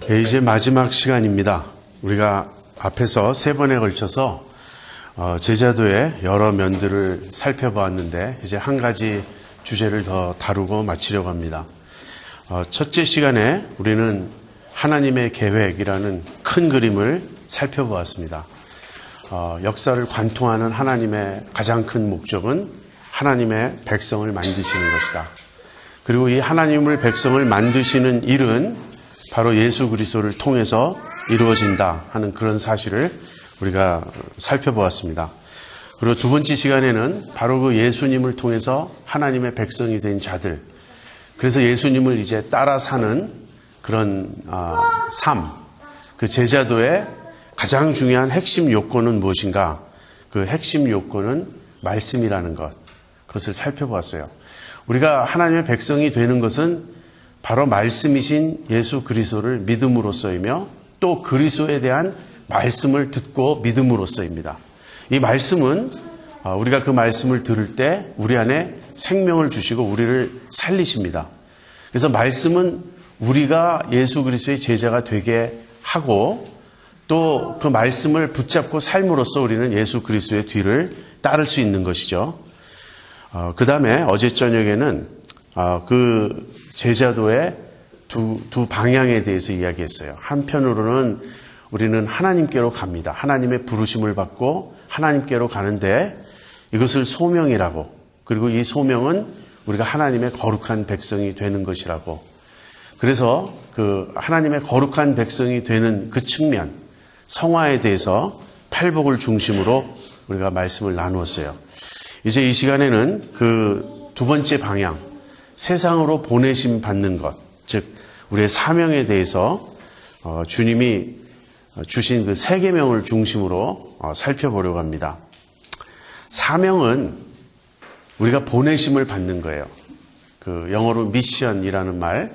네, 이제 마지막 시간입니다. 우리가 앞에서 3번에 걸쳐서 제자도의 여러 면들을 살펴보았는데 이제 한 가지 주제를 더 다루고 마치려고 합니다. 첫째 시간에 우리는 하나님의 계획이라는 큰 그림을 살펴보았습니다. 역사를 관통하는 하나님의 가장 큰 목적은 하나님의 백성을 만드시는 것이다. 그리고 이 하나님을 백성을 만드시는 일은 바로 예수 그리스도를 통해서 이루어진다 하는 그런 사실을 우리가 살펴보았습니다. 그리고 두 번째 시간에는 바로 그 예수님을 통해서 하나님의 백성이 된 자들, 그래서 예수님을 이제 따라 사는 그런 삶, 그 제자도의 가장 중요한 핵심 요건은 무엇인가? 그 핵심 요건은 말씀이라는 것, 그것을 살펴보았어요. 우리가 하나님의 백성이 되는 것은 바로 말씀이신 예수 그리스도를 믿음으로써이며 또 그리스도에 대한 말씀을 듣고 믿음으로써입니다. 이 말씀은 우리가 그 말씀을 들을 때 우리 안에 생명을 주시고 우리를 살리십니다. 그래서 말씀은 우리가 예수 그리스도의 제자가 되게 하고 또 그 말씀을 붙잡고 삶으로써 우리는 예수 그리스도의 뒤를 따를 수 있는 것이죠. 그 다음에 어제 저녁에는 그 제자도의 두 방향에 대해서 이야기했어요. 한편으로는 우리는 하나님께로 갑니다. 하나님의 부르심을 받고 하나님께로 가는데 이것을 소명이라고, 그리고 이 소명은 우리가 하나님의 거룩한 백성이 되는 것이라고. 그래서 그 하나님의 거룩한 백성이 되는 그 측면, 성화에 대해서 팔복을 중심으로 우리가 말씀을 나누었어요. 이제 이 시간에는 그 두 번째 방향, 세상으로 보내심 받는 것, 즉 우리의 사명에 대해서 주님이 주신 그 세 계명을 중심으로 살펴보려고 합니다. 사명은 우리가 보내심을 받는 거예요. 그 영어로 미션이라는 말,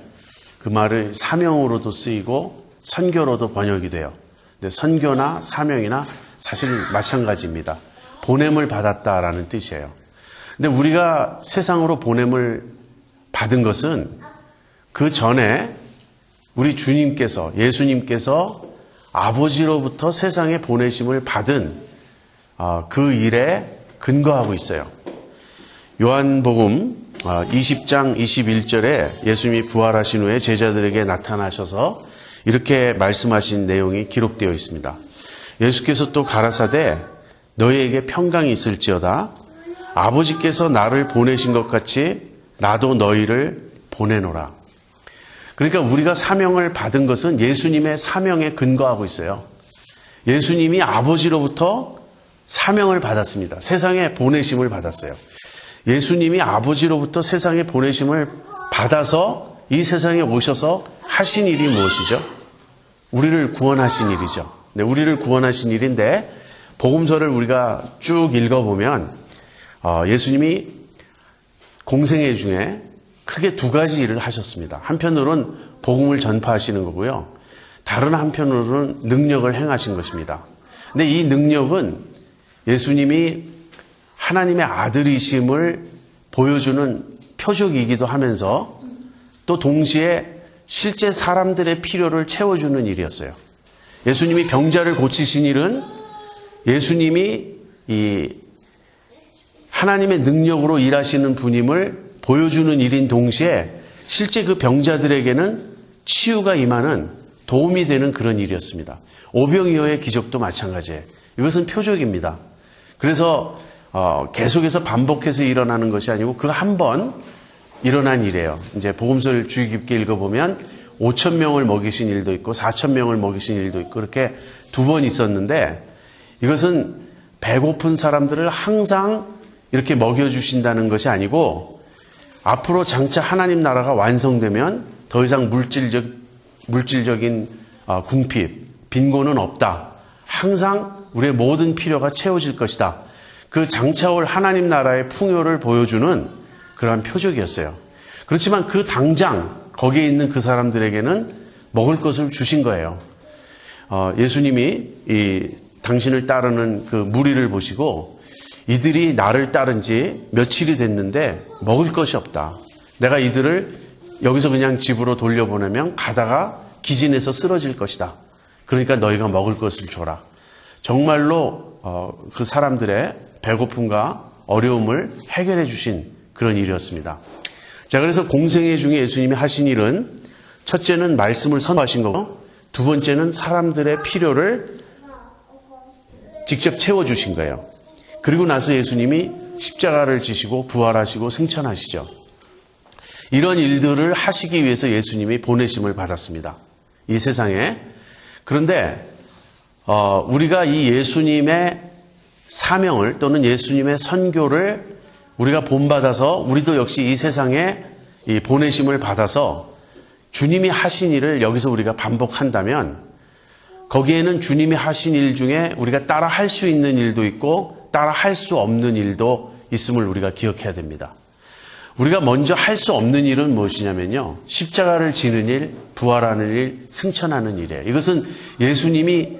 그 말을 사명으로도 쓰이고 선교로도 번역이 돼요. 근데 선교나 사명이나 사실 마찬가지입니다. 보냄을 받았다라는 뜻이에요. 근데 우리가 세상으로 보냄을 받은 것은 그 전에 우리 주님께서, 예수님께서 아버지로부터 세상에 보내심을 받은 그 일에 근거하고 있어요. 요한복음 20장 21절에 예수님이 부활하신 후에 제자들에게 나타나셔서 이렇게 말씀하신 내용이 기록되어 있습니다. 예수께서 또 가라사대 너희에게 평강이 있을지어다. 아버지께서 나를 보내신 것 같이 나도 너희를 보내노라. 그러니까 우리가 사명을 받은 것은 예수님의 사명에 근거하고 있어요. 예수님이 아버지로부터 사명을 받았습니다. 세상에 보내심을 받았어요. 예수님이 아버지로부터 세상에 보내심을 받아서 이 세상에 오셔서 하신 일이 무엇이죠? 우리를 구원하신 일이죠. 네, 우리를 구원하신 일인데 복음서를 우리가 쭉 읽어보면 예수님이 공생애 중에 크게 두 가지 일을 하셨습니다. 한편으로는 복음을 전파하시는 거고요. 다른 한편으로는 능력을 행하신 것입니다. 근데 이 능력은 예수님이 하나님의 아들이심을 보여주는 표적이기도 하면서 또 동시에 실제 사람들의 필요를 채워주는 일이었어요. 예수님이 병자를 고치신 일은 예수님이 이 하나님의 능력으로 일하시는 분임을 보여주는 일인 동시에 실제 그 병자들에게는 치유가 임하는 도움이 되는 그런 일이었습니다. 오병이어의 기적도 마찬가지예요. 이것은 표적입니다. 그래서 계속해서 반복해서 일어나는 것이 아니고 그 한 번 일어난 일이에요. 이제 복음서를 주의 깊게 읽어보면 5,000명을 먹이신 일도 있고 4,000명을 먹이신 일도 있고 그렇게 두 번 있었는데 이것은 배고픈 사람들을 항상 이렇게 먹여주신다는 것이 아니고 앞으로 장차 하나님 나라가 완성되면 더 이상 물질적인 궁핍, 빈곤은 없다. 항상 우리의 모든 필요가 채워질 것이다. 그 장차 올 하나님 나라의 풍요를 보여주는 그러한 표적이었어요. 그렇지만 그 당장 거기에 있는 그 사람들에게는 먹을 것을 주신 거예요. 예수님이 당신을 따르는 그 무리를 보시고 이들이 나를 따른 지 며칠이 됐는데 먹을 것이 없다. 내가 이들을 여기서 그냥 집으로 돌려보내면 가다가 기진해서 쓰러질 것이다. 그러니까 너희가 먹을 것을 줘라. 정말로 그 사람들의 배고픔과 어려움을 해결해 주신 그런 일이었습니다. 자, 그래서 공생애 중에 예수님이 하신 일은 첫째는 말씀을 선포하신 거고, 두 번째는 사람들의 필요를 직접 채워주신 거예요. 그리고 나서 예수님이 십자가를 지시고 부활하시고 승천하시죠. 이런 일들을 하시기 위해서 예수님이 보내심을 받았습니다. 이 세상에. 그런데 우리가 이 예수님의 사명을 또는 예수님의 선교를 우리가 본받아서 우리도 역시 이 세상에 이 보내심을 받아서 주님이 하신 일을 여기서 우리가 반복한다면 거기에는 주님이 하신 일 중에 우리가 따라 할 수 있는 일도 있고 따라 할 수 없는 일도 있음을 우리가 기억해야 됩니다. 우리가 먼저 할 수 없는 일은 무엇이냐면요. 십자가를 지는 일, 부활하는 일, 승천하는 일이에요. 이것은 예수님이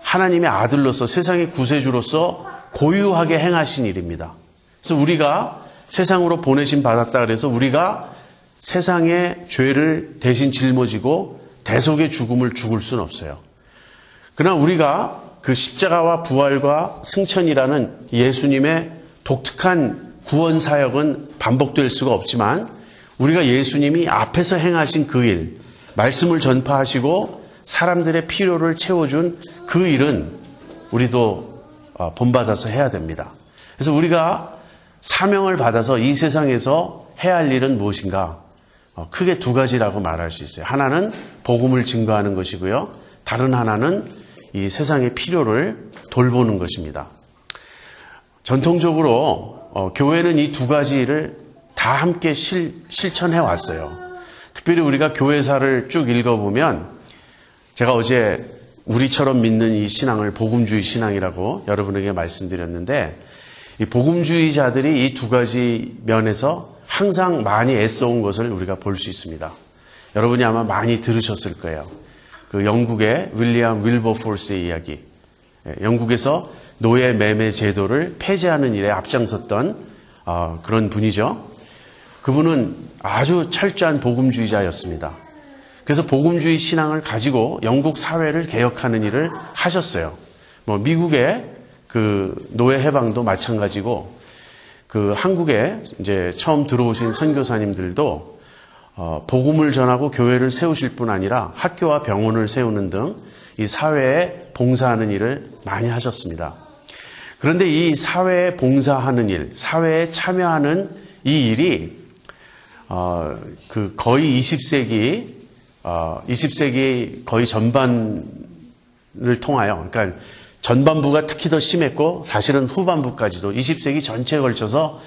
하나님의 아들로서 세상의 구세주로서 고유하게 행하신 일입니다. 그래서 우리가 세상으로 보내심 받았다 그래서 우리가 세상의 죄를 대신 짊어지고 대속의 죽음을 죽을 수는 없어요. 그러나 우리가 그 십자가와 부활과 승천이라는 예수님의 독특한 구원 사역은 반복될 수가 없지만 우리가 예수님이 앞에서 행하신 그 일, 말씀을 전파하시고 사람들의 필요를 채워준 그 일은 우리도 본받아서 해야 됩니다. 그래서 우리가 사명을 받아서 이 세상에서 해야 할 일은 무엇인가? 크게 두 가지라고 말할 수 있어요. 하나는 복음을 증거하는 것이고요. 다른 하나는 이 세상의 필요를 돌보는 것입니다. 전통적으로 교회는 이 두 가지를 다 함께 실천해 왔어요. 특별히 우리가 교회사를 쭉 읽어보면 제가 어제 우리처럼 믿는 이 신앙을 복음주의 신앙이라고 여러분에게 말씀드렸는데 이 복음주의자들이 이 두 가지 면에서 항상 많이 애써온 것을 우리가 볼 수 있습니다. 여러분이 아마 많이 들으셨을 거예요. 그 영국의 윌리엄 윌버포스의 이야기. 영국에서 노예 매매 제도를 폐지하는 일에 앞장섰던 그런 분이죠. 그분은 아주 철저한 복음주의자였습니다. 그래서 복음주의 신앙을 가지고 영국 사회를 개혁하는 일을 하셨어요. 미국의 그 노예 해방도 마찬가지고 그 한국에 이제 처음 들어오신 선교사님들도 복음을 전하고 교회를 세우실 뿐 아니라 학교와 병원을 세우는 등 이 사회에 봉사하는 일을 많이 하셨습니다. 그런데 이 사회에 봉사하는 일, 사회에 참여하는 이 일이 거의 20세기 거의 전반을 통하여, 그러니까 전반부가 특히 더 심했고 사실은 후반부까지도 20세기 전체에 걸쳐서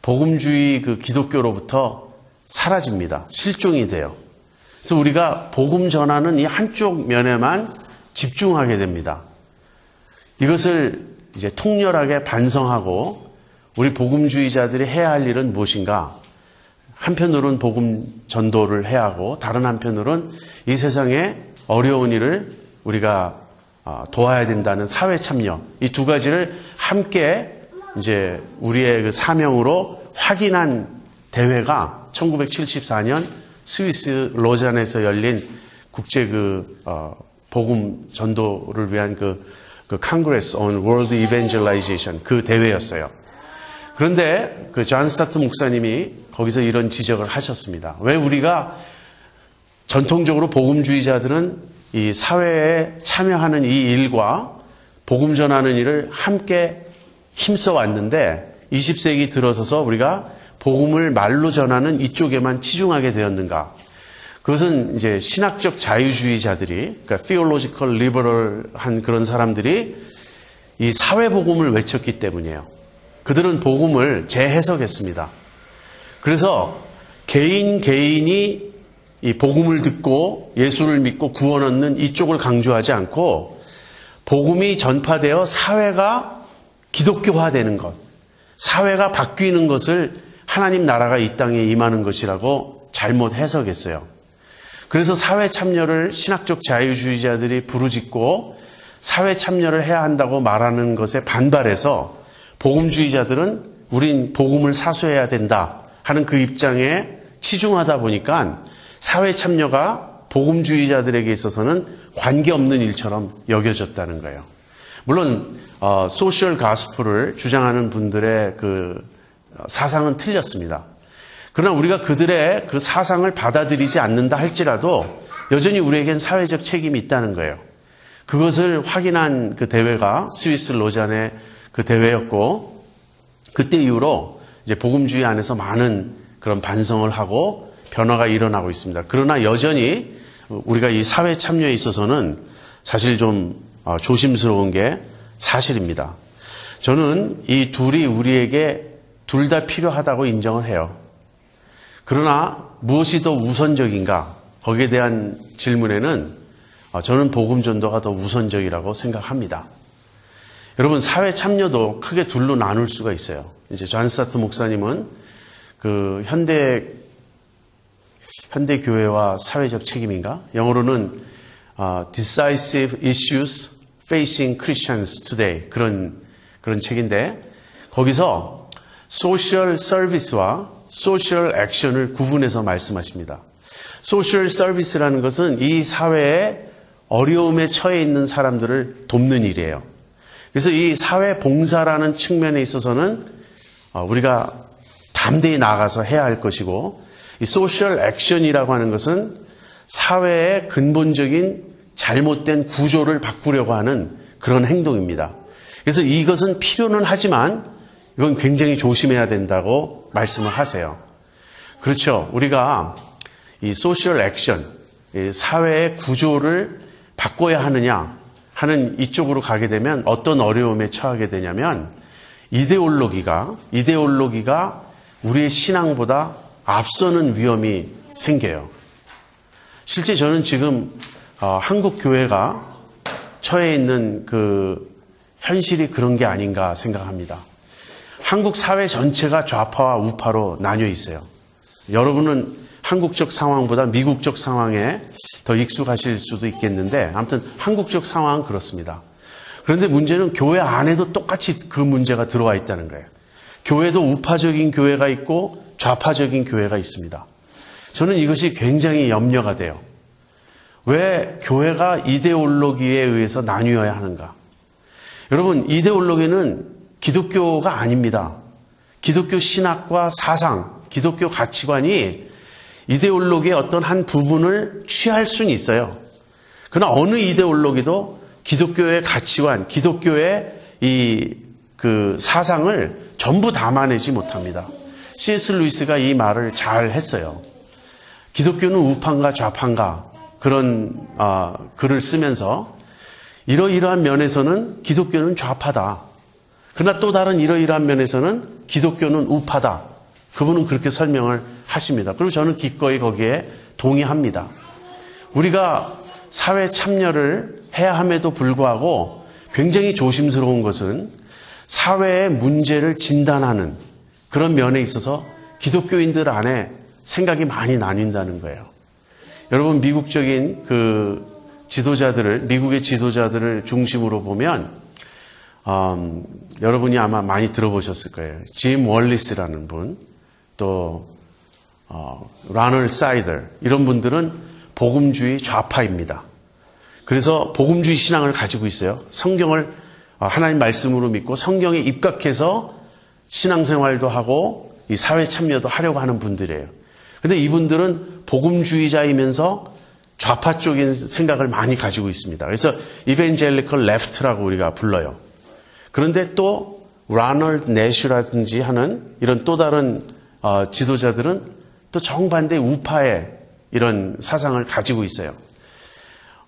복음주의 그 기독교로부터 사라집니다. 실종이 돼요. 그래서 우리가 복음 전하는 이 한쪽 면에만 집중하게 됩니다. 이것을 이제 통렬하게 반성하고 우리 복음주의자들이 해야 할 일은 무엇인가? 한편으로는 복음 전도를 해야 하고 다른 한편으로는 이 세상의 어려운 일을 우리가 도와야 된다는 사회 참여, 이 두 가지를 함께 이제 우리의 그 사명으로 확인한 대회가 1974년 스위스 로잔에서 열린 국제 복음 전도를 위한 그 Congress on World Evangelization 그 대회였어요. 그런데 그 존 스타트 목사님이 거기서 이런 지적을 하셨습니다. 왜 우리가 전통적으로 복음주의자들은 이 사회에 참여하는 이 일과 복음 전하는 일을 함께 힘써 왔는데 20세기 들어서서 우리가 복음을 말로 전하는 이쪽에만 치중하게 되었는가? 그것은 이제 신학적 자유주의자들이, 그러니까 theological liberal한 그런 사람들이 이 사회 복음을 외쳤기 때문이에요. 그들은 복음을 재해석했습니다. 그래서 개인이 이 복음을 듣고 예수를 믿고 구원 얻는 이쪽을 강조하지 않고 복음이 전파되어 사회가 기독교화되는 것, 사회가 바뀌는 것을 하나님 나라가 이 땅에 임하는 것이라고 잘못 해석했어요. 그래서 사회 참여를 신학적 자유주의자들이 부르짖고 사회 참여를 해야 한다고 말하는 것에 반발해서 복음주의자들은 우린 복음을 사수해야 된다 하는 그 입장에 치중하다 보니까 사회 참여가 복음주의자들에게 있어서는 관계없는 일처럼 여겨졌다는 거예요. 물론 소셜 가스펠을 주장하는 분들의 그 사상은 틀렸습니다. 그러나 우리가 그들의 그 사상을 받아들이지 않는다 할지라도 여전히 우리에겐 사회적 책임이 있다는 거예요. 그것을 확인한 그 대회가 스위스 로잔의 그 대회였고, 그때 이후로 이제 복음주의 안에서 많은 그런 반성을 하고 변화가 일어나고 있습니다. 그러나 여전히 우리가 이 사회 참여에 있어서는 사실 좀 조심스러운 게 사실입니다. 저는 이 둘이 우리에게 둘 다 필요하다고 인정을 해요. 그러나 무엇이 더 우선적인가? 거기에 대한 질문에는 저는 복음 전도가 더 우선적이라고 생각합니다. 여러분, 사회 참여도 크게 둘로 나눌 수가 있어요. 이제 존 스타트 목사님은 그 현대 교회와 사회적 책임인가? 영어로는 Decisive Issues Facing Christians Today 그런 책인데, 거기서 소셜 서비스와 소셜 액션을 구분해서 말씀하십니다. 소셜 서비스라는 것은 이 사회에 어려움에 처해 있는 사람들을 돕는 일이에요. 그래서 이 사회 봉사라는 측면에 있어서는 우리가 담대히 나아가서 해야 할 것이고, 이 소셜 액션이라고 하는 것은 사회의 근본적인 잘못된 구조를 바꾸려고 하는 그런 행동입니다. 그래서 이것은 필요는 하지만 이건 굉장히 조심해야 된다고 말씀을 하세요. 그렇죠. 우리가 이 소셜 액션, 이 사회의 구조를 바꿔야 하느냐 하는 이쪽으로 가게 되면 어떤 어려움에 처하게 되냐면 이데올로기가 우리의 신앙보다 앞서는 위험이 생겨요. 실제 저는 지금 한국 교회가 처해 있는 그 현실이 그런 게 아닌가 생각합니다. 한국 사회 전체가 좌파와 우파로 나뉘어 있어요. 여러분은 한국적 상황보다 미국적 상황에 더 익숙하실 수도 있겠는데, 아무튼 한국적 상황은 그렇습니다. 그런데 문제는 교회 안에도 똑같이 그 문제가 들어와 있다는 거예요. 교회도 우파적인 교회가 있고 좌파적인 교회가 있습니다. 저는 이것이 굉장히 염려가 돼요. 왜 교회가 이데올로기에 의해서 나뉘어야 하는가? 여러분, 이데올로기는 기독교가 아닙니다. 기독교 신학과 사상, 기독교 가치관이 이데올로기의 어떤 한 부분을 취할 수는 있어요. 그러나 어느 이데올로기도 기독교의 가치관, 기독교의 그 사상을 전부 담아내지 못합니다. C.S. 루이스가 이 말을 잘 했어요. 기독교는 우파인가 좌파인가 그런 글을 쓰면서 이러이러한 면에서는 기독교는 좌파다. 그러나 또 다른 이러이러한 면에서는 기독교는 우파다. 그분은 그렇게 설명을 하십니다. 그리고 저는 기꺼이 거기에 동의합니다. 우리가 사회 참여를 해야 함에도 불구하고 굉장히 조심스러운 것은 사회의 문제를 진단하는 그런 면에 있어서 기독교인들 안에 생각이 많이 나뉜다는 거예요. 여러분, 미국적인 미국의 지도자들을 중심으로 보면 여러분이 아마 많이 들어보셨을 거예요. 짐 월리스라는 분, 또 라널드 사이더, 이런 분들은 복음주의 좌파입니다. 그래서 복음주의 신앙을 가지고 있어요. 성경을 하나님 말씀으로 믿고 성경에 입각해서 신앙생활도 하고 이 사회 참여도 하려고 하는 분들이에요. 그런데 이분들은 복음주의자이면서 좌파 쪽인 생각을 많이 가지고 있습니다. 그래서 이벤젤리컬 레프트라고 우리가 불러요. 그런데 또 라널드 내슈라든지 하는 이런 또 다른 지도자들은 또 정반대 우파의 이런 사상을 가지고 있어요.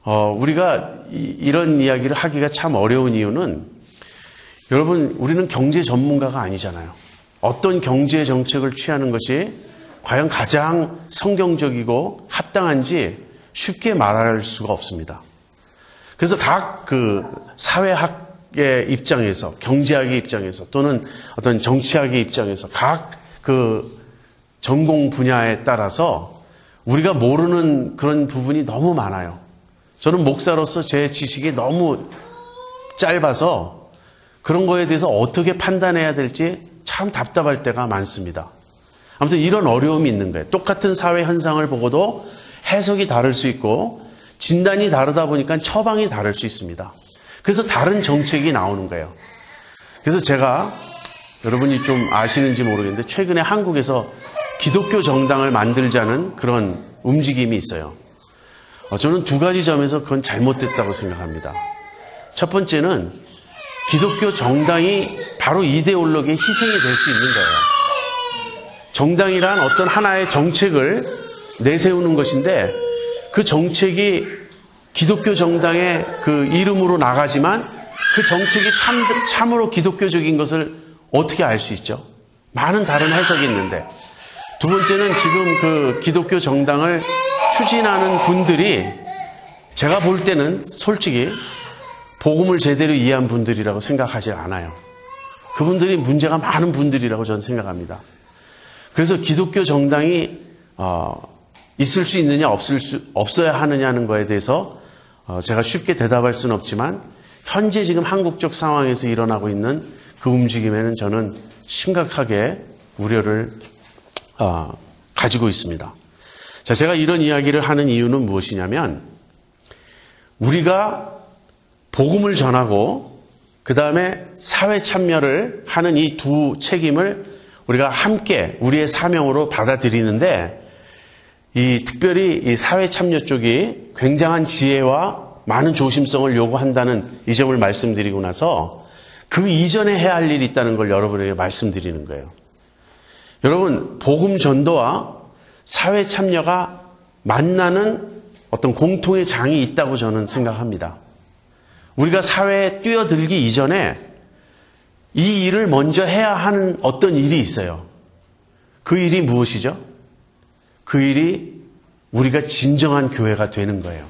우리가 이런 이야기를 하기가 참 어려운 이유는, 여러분, 우리는 경제 전문가가 아니잖아요. 어떤 경제 정책을 취하는 것이 과연 가장 성경적이고 합당한지 쉽게 말할 수가 없습니다. 그래서 각 사회학의 입장에서, 경제학의 입장에서, 또는 어떤 정치학의 입장에서 각 전공 분야에 따라서 우리가 모르는 그런 부분이 너무 많아요. 저는 목사로서 제 지식이 너무 짧아서 그런 거에 대해서 어떻게 판단해야 될지 참 답답할 때가 많습니다. 아무튼 이런 어려움이 있는 거예요. 똑같은 사회 현상을 보고도 해석이 다를 수 있고 진단이 다르다 보니까 처방이 다를 수 있습니다. 그래서 다른 정책이 나오는 거예요. 그래서 제가 여러분이 좀 아시는지 모르겠는데 최근에 한국에서 기독교 정당을 만들자는 그런 움직임이 있어요. 저는 두 가지 점에서 그건 잘못됐다고 생각합니다. 첫 번째는 기독교 정당이 바로 이데올로기의 희생이 될 수 있는 거예요. 정당이란 어떤 하나의 정책을 내세우는 것인데 그 정책이 기독교 정당의 그 이름으로 나가지만 그 정책이 참으로 기독교적인 것을 어떻게 알 수 있죠? 많은 다른 해석이 있는데 두 번째는 지금 그 기독교 정당을 추진하는 분들이 제가 볼 때는 솔직히 복음을 제대로 이해한 분들이라고 생각하지 않아요. 그분들이 문제가 많은 분들이라고 저는 생각합니다. 그래서 기독교 정당이 있을 수 있느냐 없어야 하느냐는 거에 대해서 제가 쉽게 대답할 수는 없지만 현재 지금 한국적 상황에서 일어나고 있는 그 움직임에는 저는 심각하게 우려를 가지고 있습니다. 자, 제가 이런 이야기를 하는 이유는 무엇이냐면 우리가 복음을 전하고 그 다음에 사회 참여를 하는 이 두 책임을 우리가 함께 우리의 사명으로 받아들이는데 특별히 이 사회 참여 쪽이 굉장한 지혜와 많은 조심성을 요구한다는 이 점을 말씀드리고 나서 그 이전에 해야 할 일이 있다는 걸 여러분에게 말씀드리는 거예요. 여러분, 복음 전도와 사회 참여가 만나는 어떤 공통의 장이 있다고 저는 생각합니다. 우리가 사회에 뛰어들기 이전에 이 일을 먼저 해야 하는 어떤 일이 있어요. 그 일이 무엇이죠? 그 일이 우리가 진정한 교회가 되는 거예요.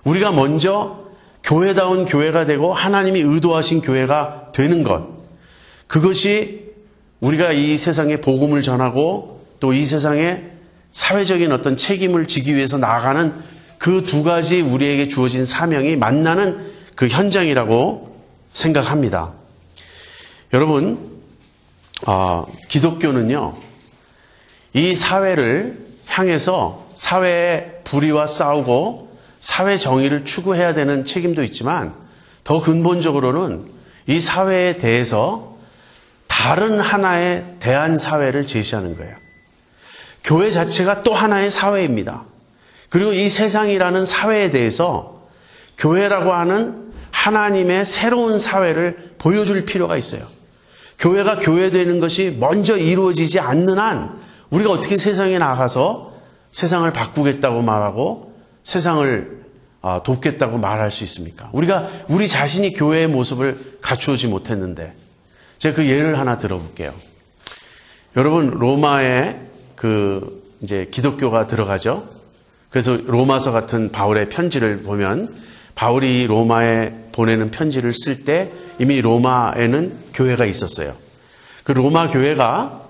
우리가 먼저 교회다운 교회가 되고 하나님이 의도하신 교회가 되는 것. 그것이 우리가 이 세상에 복음을 전하고 또 이 세상에 사회적인 어떤 책임을 지기 위해서 나아가는 그 두 가지 우리에게 주어진 사명이 만나는 그 현장이라고 생각합니다. 여러분, 기독교는요, 이 사회를 향해서 사회의 불의와 싸우고 사회 정의를 추구해야 되는 책임도 있지만 더 근본적으로는 이 사회에 대해서 다른 하나의 대안 사회를 제시하는 거예요. 교회 자체가 또 하나의 사회입니다. 그리고 이 세상이라는 사회에 대해서 교회라고 하는 하나님의 새로운 사회를 보여줄 필요가 있어요. 교회가 교회되는 것이 먼저 이루어지지 않는 한 우리가 어떻게 세상에 나가서 세상을 바꾸겠다고 말하고 세상을 돕겠다고 말할 수 있습니까? 우리가 우리 자신이 교회의 모습을 갖추지 못했는데 제가 그 예를 하나 들어볼게요. 여러분, 로마에 이제 기독교가 들어가죠. 그래서 로마서 같은 바울의 편지를 보면 바울이 로마에 보내는 편지를 쓸 때 이미 로마에는 교회가 있었어요. 그 로마 교회가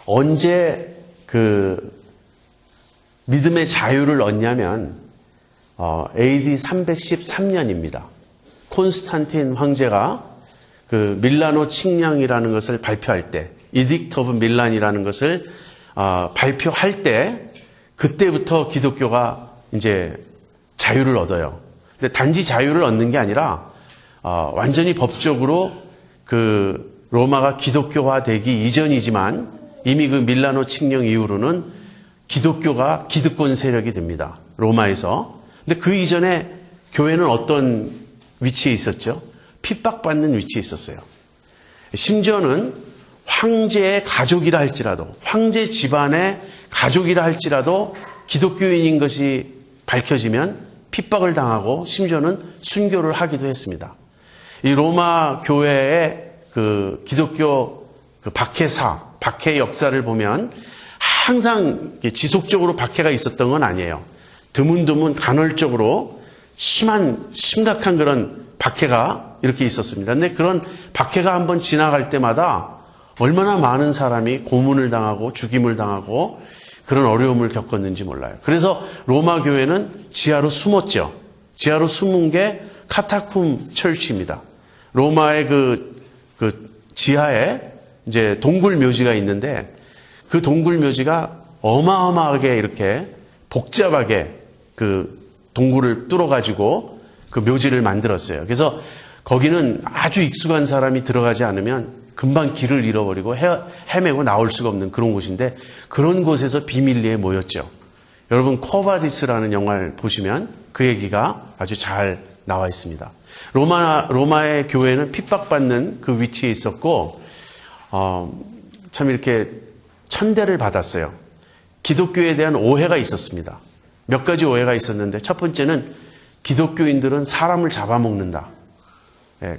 언제 믿음의 자유를 얻냐면 AD 313년입니다. 콘스탄틴 황제가 밀라노 칙령이라는 것을 발표할 때, 이딕트 오브 밀란이라는 것을 발표할 때 그때부터 기독교가 이제 자유를 얻어요. 근데 단지 자유를 얻는 게 아니라 완전히 법적으로 로마가 기독교화되기 이전이지만 이미 밀라노 칙령 이후로는 기독교가 기득권 세력이 됩니다. 로마에서. 근데 그 이전에 교회는 어떤 위치에 있었죠? 핍박받는 위치에 있었어요. 심지어는 황제의 가족이라 할지라도, 황제 집안의 가족이라 할지라도 기독교인인 것이 밝혀지면 핍박을 당하고 심지어는 순교를 하기도 했습니다. 이 로마 교회의 기독교 박해 역사를 보면 항상 지속적으로 박해가 있었던 건 아니에요. 드문드문 간헐적으로 심각한 그런 박해가 이렇게 있었습니다. 근데 그런 박해가 한번 지나갈 때마다 얼마나 많은 사람이 고문을 당하고 죽임을 당하고 그런 어려움을 겪었는지 몰라요. 그래서 로마 교회는 지하로 숨었죠. 지하로 숨은 게 카타쿰 철치입니다. 로마의 지하에 이제 동굴 묘지가 있는데 그 동굴 묘지가 어마어마하게 이렇게 복잡하게 그 동굴을 뚫어가지고 그 묘지를 만들었어요. 그래서 거기는 아주 익숙한 사람이 들어가지 않으면 금방 길을 잃어버리고 헤매고 나올 수가 없는 그런 곳인데 그런 곳에서 비밀리에 모였죠. 여러분 코바디스라는 영화를 보시면 그 얘기가 아주 잘 나와 있습니다. 로마의 교회는 핍박받는 그 위치에 있었고 참 이렇게 천대를 받았어요. 기독교에 대한 오해가 있었습니다. 몇 가지 오해가 있었는데 첫 번째는 기독교인들은 사람을 잡아먹는다.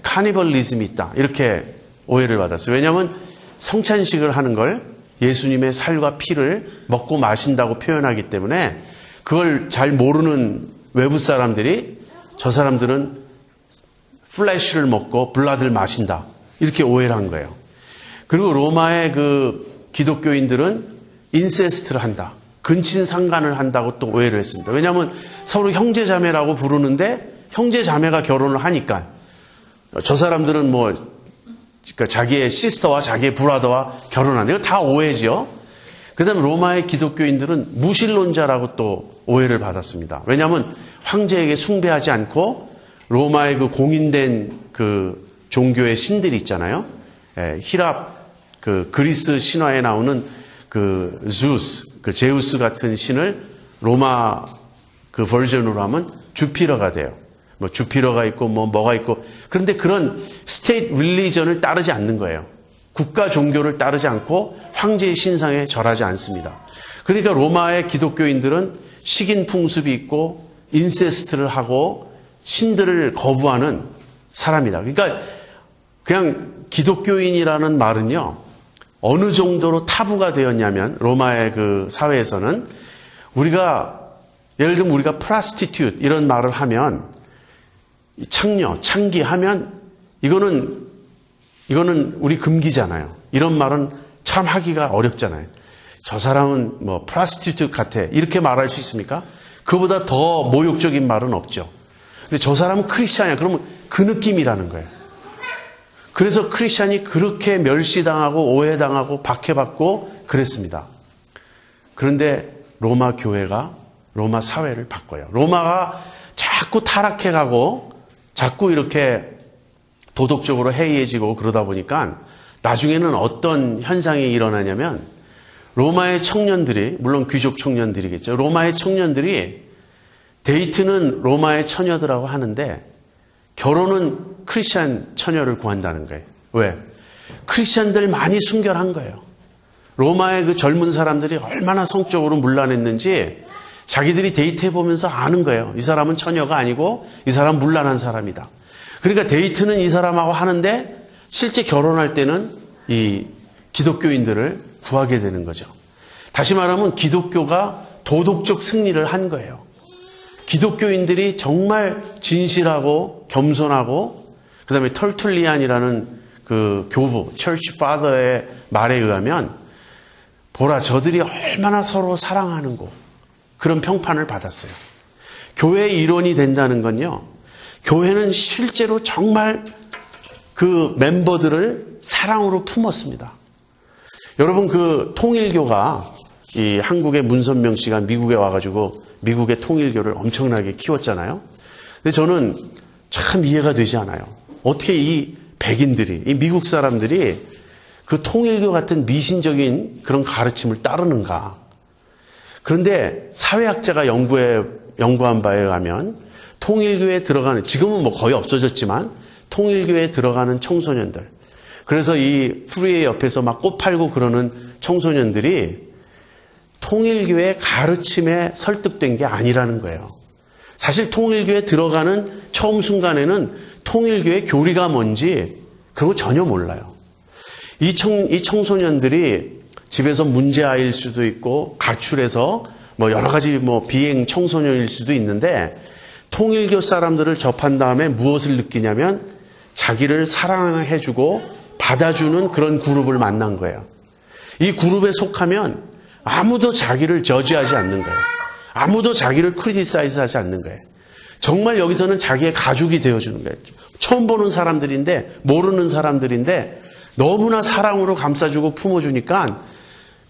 카니벌리즘이 있다. 이렇게 오해를 받았어요. 왜냐하면 성찬식을 하는 걸 예수님의 살과 피를 먹고 마신다고 표현하기 때문에 그걸 잘 모르는 외부 사람들이 저 사람들은 플래시를 먹고 블라드를 마신다. 이렇게 오해를 한 거예요. 그리고 로마의 그 기독교인들은 인세스트를 한다. 근친상간을 한다고 또 오해를 했습니다. 왜냐하면 서로 형제자매라고 부르는데 형제자매가 결혼을 하니까 저 사람들은 그러니까 자기의 시스터와 자기의 브라더와 결혼하는 이거 다 오해지요. 그다음에 로마의 기독교인들은 무신론자라고 또 오해를 받았습니다. 왜냐하면 황제에게 숭배하지 않고 로마의 그 공인된 그 종교의 신들이 있잖아요. 히랍 그 그리스 신화에 나오는 그 주스, 그 제우스 같은 신을 로마 그 버전으로 하면 주피러가 돼요. 주피러가 있고 뭐가 있고 그런데 그런 스테이트 릴리전을 따르지 않는 거예요. 국가 종교를 따르지 않고 황제의 신상에 절하지 않습니다. 그러니까 로마의 기독교인들은 식인 풍습이 있고 인세스트를 하고 신들을 거부하는 사람이다. 그러니까 그냥 기독교인이라는 말은요. 어느 정도로 타부가 되었냐면 로마의 그 사회에서는 예를 들면 우리가 프라스티튜트 이런 말을 하면 창녀, 창기하면 이거는 우리 금기잖아요. 이런 말은 참 하기가 어렵잖아요. 저 사람은 프라스티튜트 같아. 이렇게 말할 수 있습니까? 그보다 더 모욕적인 말은 없죠. 근데 저 사람은 크리스찬이야. 그러면 그 느낌이라는 거예요. 그래서 크리스찬이 그렇게 멸시당하고 오해당하고 박해받고 그랬습니다. 그런데 로마 교회가 로마 사회를 바꿔요. 로마가 자꾸 타락해가고 자꾸 이렇게 도덕적으로 해이해지고 그러다 보니까 나중에는 어떤 현상이 일어나냐면 로마의 청년들이, 물론 귀족 청년들이겠죠. 로마의 청년들이 데이트는 로마의 처녀들하고 하는데 결혼은 크리스찬 처녀를 구한다는 거예요. 왜? 크리스찬들 많이 순결한 거예요. 로마의 그 젊은 사람들이 얼마나 성적으로 문란했는지 자기들이 데이트해보면서 아는 거예요. 이 사람은 처녀가 아니고 이 사람은 문란한 사람이다. 그러니까 데이트는 이 사람하고 하는데 실제 결혼할 때는 이 기독교인들을 구하게 되는 거죠. 다시 말하면 기독교가 도덕적 승리를 한 거예요. 기독교인들이 정말 진실하고 겸손하고 그다음에 털툴리안이라는 그 교부, 처치 파더의 말에 의하면 보라 저들이 얼마나 서로 사랑하는고 그런 평판을 받았어요. 교회의 일원이 된다는 건요. 교회는 실제로 정말 그 멤버들을 사랑으로 품었습니다. 여러분 그 통일교가 이 한국의 문선명 씨가 미국에 와가지고 미국의 통일교를 엄청나게 키웠잖아요. 근데 저는 참 이해가 되지 않아요. 어떻게 이 백인들이, 이 미국 사람들이 그 통일교 같은 미신적인 그런 가르침을 따르는가. 그런데 사회학자가 연구한 바에 의하면 통일교에 들어가는, 지금은 거의 없어졌지만 통일교에 들어가는 청소년들. 그래서 이 프리웨이 옆에서 막 꽃 팔고 그러는 청소년들이 통일교의 가르침에 설득된 게 아니라는 거예요. 사실 통일교에 들어가는 처음 순간에는 통일교의 교리가 뭔지 그런 거 전혀 몰라요. 이 청소년들이 집에서 문제아이일 수도 있고 가출해서 여러 가지 비행 청소년일 수도 있는데 통일교 사람들을 접한 다음에 무엇을 느끼냐면 자기를 사랑해주고 받아주는 그런 그룹을 만난 거예요. 이 그룹에 속하면 아무도 자기를 저지하지 않는 거예요. 아무도 자기를 크리티사이즈하지 않는 거예요. 정말 여기서는 자기의 가족이 되어주는 거예요. 처음 보는 사람들인데 모르는 사람들인데 너무나 사랑으로 감싸주고 품어주니까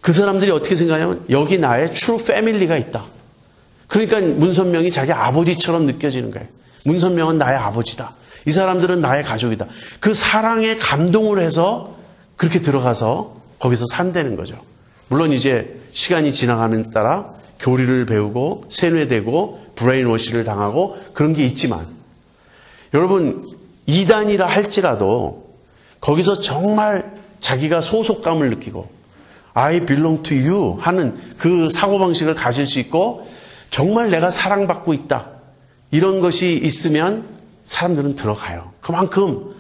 그 사람들이 어떻게 생각하냐면 여기 나의 트루 패밀리가 있다. 그러니까 문선명이 자기 아버지처럼 느껴지는 거예요. 문선명은 나의 아버지다. 이 사람들은 나의 가족이다. 그 사랑에 감동을 해서 그렇게 들어가서 거기서 산다는 거죠. 물론 이제 시간이 지나가는 따라 교리를 배우고 세뇌되고 브레인워시를 당하고 그런 게 있지만 여러분 이단이라 할지라도 거기서 정말 자기가 소속감을 느끼고 I belong to you 하는 그 사고방식을 가질 수 있고 정말 내가 사랑받고 있다. 이런 것이 있으면 사람들은 들어가요. 그만큼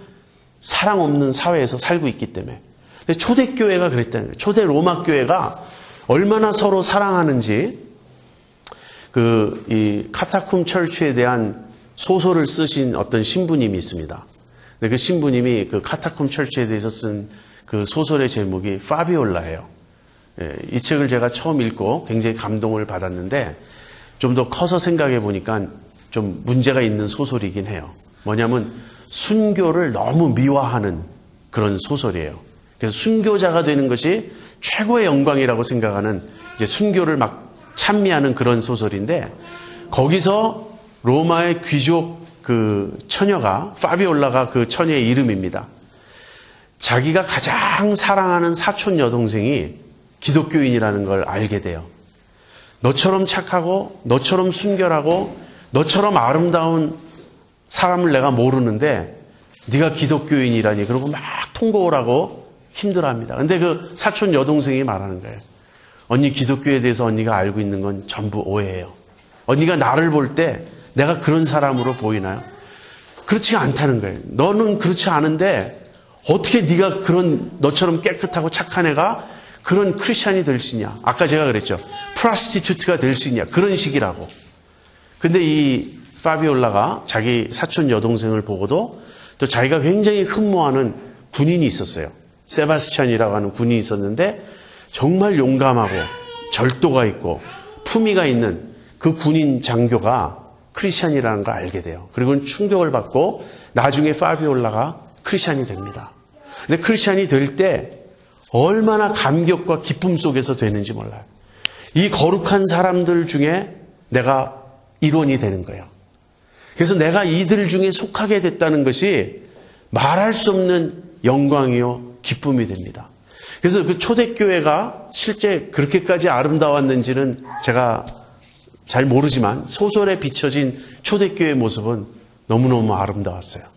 사랑 없는 사회에서 살고 있기 때문에. 근데 초대교회가 그랬다는 거예요. 초대 로마 교회가 얼마나 서로 사랑하는지 이 카타쿰 철치에 대한 소설을 쓰신 어떤 신부님이 있습니다. 근데 그 신부님이 그 카타쿰 철치에 대해서 쓴 그 소설의 제목이 파비올라예요. 이 책을 제가 처음 읽고 굉장히 감동을 받았는데 좀 더 커서 생각해 보니까 좀 문제가 있는 소설이긴 해요. 뭐냐면 순교를 너무 미화하는 그런 소설이에요. 그래서 순교자가 되는 것이 최고의 영광이라고 생각하는 이제 순교를 막 찬미하는 그런 소설인데 거기서 로마의 귀족 그 처녀가 파비올라가 그 처녀의 이름입니다. 자기가 가장 사랑하는 사촌 여동생이 기독교인이라는 걸 알게 돼요. 너처럼 착하고 너처럼 순결하고 너처럼 아름다운 사람을 내가 모르는데 네가 기독교인이라니 그러고 막 통곡을 하고 힘들어합니다. 근데 그 사촌 여동생이 말하는 거예요. 언니 기독교에 대해서 언니가 알고 있는 건 전부 오해예요. 언니가 나를 볼 때 내가 그런 사람으로 보이나요? 그렇지 않다는 거예요. 너는 그렇지 않은데 어떻게 네가 그런 너처럼 깨끗하고 착한 애가 그런 크리스찬이 될 수 있냐. 아까 제가 그랬죠. 프라스티튜트가 될 수 있냐. 그런 식이라고. 근데 이 파비올라가 자기 사촌 여동생을 보고도 또 자기가 굉장히 흠모하는 군인이 있었어요. 세바스찬이라고 하는 군인이 있었는데 정말 용감하고 절도가 있고 품위가 있는 그 군인 장교가 크리스찬이라는 걸 알게 돼요. 그리고 충격을 받고 나중에 파비올라가 크리스찬이 됩니다. 근데 크리스찬이 될 때 얼마나 감격과 기쁨 속에서 되는지 몰라요. 이 거룩한 사람들 중에 내가 일원이 되는 거예요. 그래서 내가 이들 중에 속하게 됐다는 것이 말할 수 없는 영광이요 기쁨이 됩니다. 그래서 그 초대교회가 실제 그렇게까지 아름다웠는지는 제가 잘 모르지만 소설에 비춰진 초대교회의 모습은 너무너무 아름다웠어요.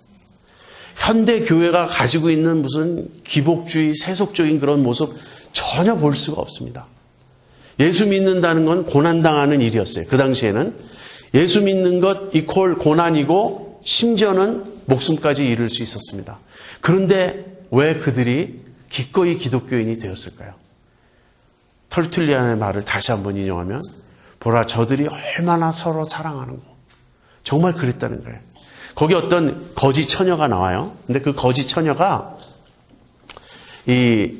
현대 교회가 가지고 있는 무슨 기복주의, 세속적인 그런 모습 전혀 볼 수가 없습니다. 예수 믿는다는 건 고난당하는 일이었어요. 그 당시에는 예수 믿는 것 이퀄 고난이고 심지어는 목숨까지 잃을 수 있었습니다. 그런데 왜 그들이 기꺼이 기독교인이 되었을까요? 털툴리안의 말을 다시 한번 인용하면 보라 저들이 얼마나 서로 사랑하는고 정말 그랬다는 거예요. 거기 어떤 거지 처녀가 나와요. 근데 그 거지 처녀가 이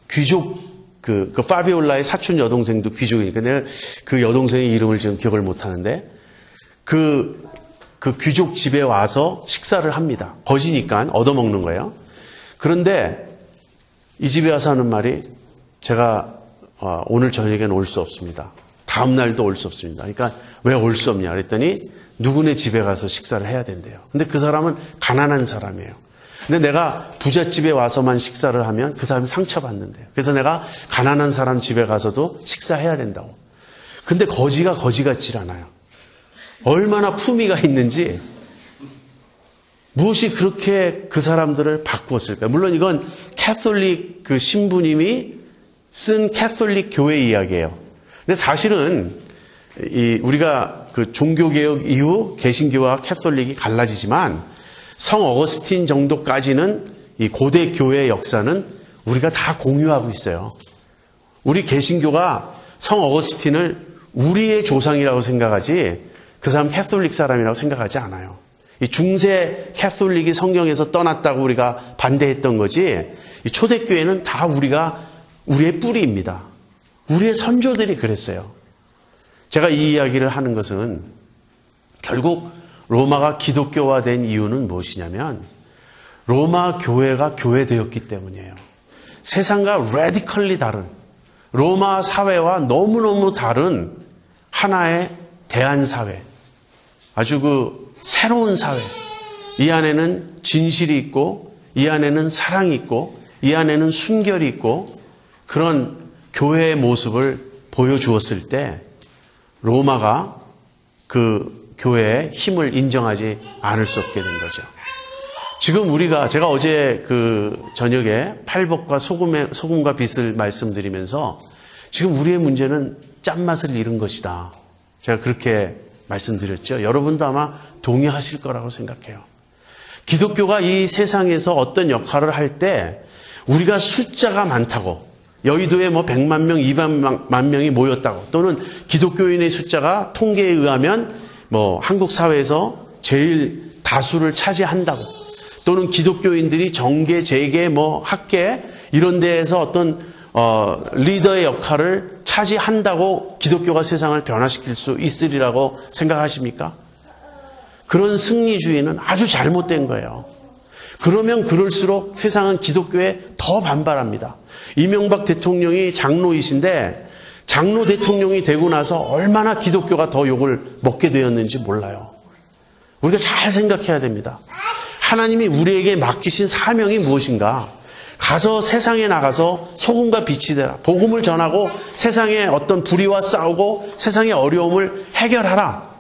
귀족 그 파비올라의 사촌 여동생도 귀족이니까 내가 그 여동생의 이름을 지금 기억을 못 하는데 그 귀족 집에 와서 식사를 합니다. 거지니까 얻어먹는 거예요. 그런데 이 집에 와서 하는 말이 제가 오늘 저녁에는 올 수 없습니다. 다음 날도 올 수 없습니다. 그러니까 왜 올 수 없냐 그랬더니 누구네 집에 가서 식사를 해야 된대요. 근데 그 사람은 가난한 사람이에요. 근데 내가 부잣집에 와서만 식사를 하면 그 사람이 상처받는데요. 그래서 내가 가난한 사람 집에 가서도 식사해야 된다고. 근데 거지가 거지 같질 않아요. 얼마나 품위가 있는지 무엇이 그렇게 그 사람들을 바꾸었을까? 물론 이건 캐톨릭 그 신부님이 쓴 캐톨릭 교회 이야기예요. 근데 사실은 우리가 그 종교개혁 이후 개신교와 캐톨릭이 갈라지지만 성 어거스틴 정도까지는 이 고대 교회의 역사는 우리가 다 공유하고 있어요. 우리 개신교가 성 어거스틴을 우리의 조상이라고 생각하지 그 사람 캐톨릭 사람이라고 생각하지 않아요. 이 중세 캐톨릭이 성경에서 떠났다고 우리가 반대했던 거지 이 초대교회는 다 우리의 뿌리입니다. 우리의 선조들이 그랬어요. 제가 이 이야기를 하는 것은 결국 로마가 기독교화된 이유는 무엇이냐면 로마 교회가 교회되었기 때문이에요. 세상과 레디컬리 다른 로마 사회와 너무너무 다른 하나의 대한사회, 아주 그 새로운 사회, 이 안에는 진실이 있고 이 안에는 사랑이 있고 이 안에는 순결이 있고 그런 교회의 모습을 보여주었을 때 로마가 그 교회의 힘을 인정하지 않을 수 없게 된 거죠. 지금 제가 어제 그 저녁에 팔복과 소금과 빛을 말씀드리면서 지금 우리의 문제는 짠맛을 잃은 것이다. 제가 그렇게 말씀드렸죠. 여러분도 아마 동의하실 거라고 생각해요. 기독교가 이 세상에서 어떤 역할을 할 때 우리가 숫자가 많다고 여의도에 100만 명, 200만 명이 모였다고 또는 기독교인의 숫자가 통계에 의하면 한국 사회에서 제일 다수를 차지한다고 또는 기독교인들이 정계, 재계, 학계 이런 데에서 어떤 리더의 역할을 차지한다고 기독교가 세상을 변화시킬 수 있으리라고 생각하십니까? 그런 승리주의는 아주 잘못된 거예요. 그러면 그럴수록 세상은 기독교에 더 반발합니다. 이명박 대통령이 장로이신데 장로 대통령이 되고 나서 얼마나 기독교가 더 욕을 먹게 되었는지 몰라요. 우리가 잘 생각해야 됩니다. 하나님이 우리에게 맡기신 사명이 무엇인가? 가서 세상에 나가서 소금과 빛이 되라. 복음을 전하고 세상의 어떤 불의와 싸우고 세상의 어려움을 해결하라.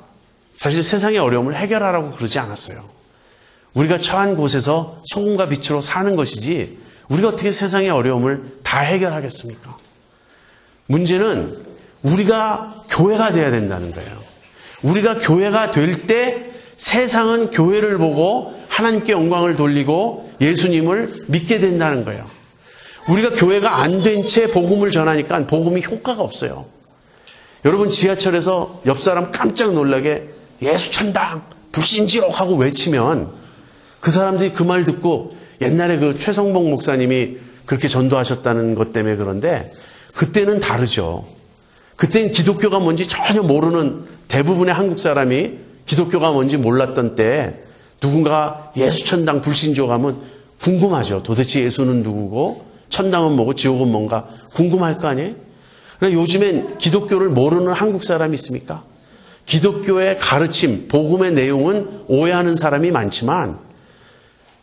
사실 세상의 어려움을 해결하라고 그러지 않았어요. 우리가 처한 곳에서 소금과 빛으로 사는 것이지 우리가 어떻게 세상의 어려움을 다 해결하겠습니까? 문제는 우리가 교회가 돼야 된다는 거예요. 우리가 교회가 될 때 세상은 교회를 보고 하나님께 영광을 돌리고 예수님을 믿게 된다는 거예요. 우리가 교회가 안 된 채 복음을 전하니까 복음이 효과가 없어요. 여러분 지하철에서 옆 사람 깜짝 놀라게 예수 천당, 불신지옥 하고 외치면 그 사람들이 그 말 듣고 옛날에 그 최성봉 목사님이 그렇게 전도하셨다는 것 때문에 그런데 그때는 다르죠. 그때는 기독교가 뭔지 전혀 모르는 대부분의 한국 사람이 기독교가 뭔지 몰랐던 때 누군가 예수 천당 불신지옥 하면 궁금하죠. 도대체 예수는 누구고 천당은 뭐고 지옥은 뭔가 궁금할 거 아니에요? 그러나 요즘엔 기독교를 모르는 한국 사람이 있습니까? 기독교의 가르침, 복음의 내용은 오해하는 사람이 많지만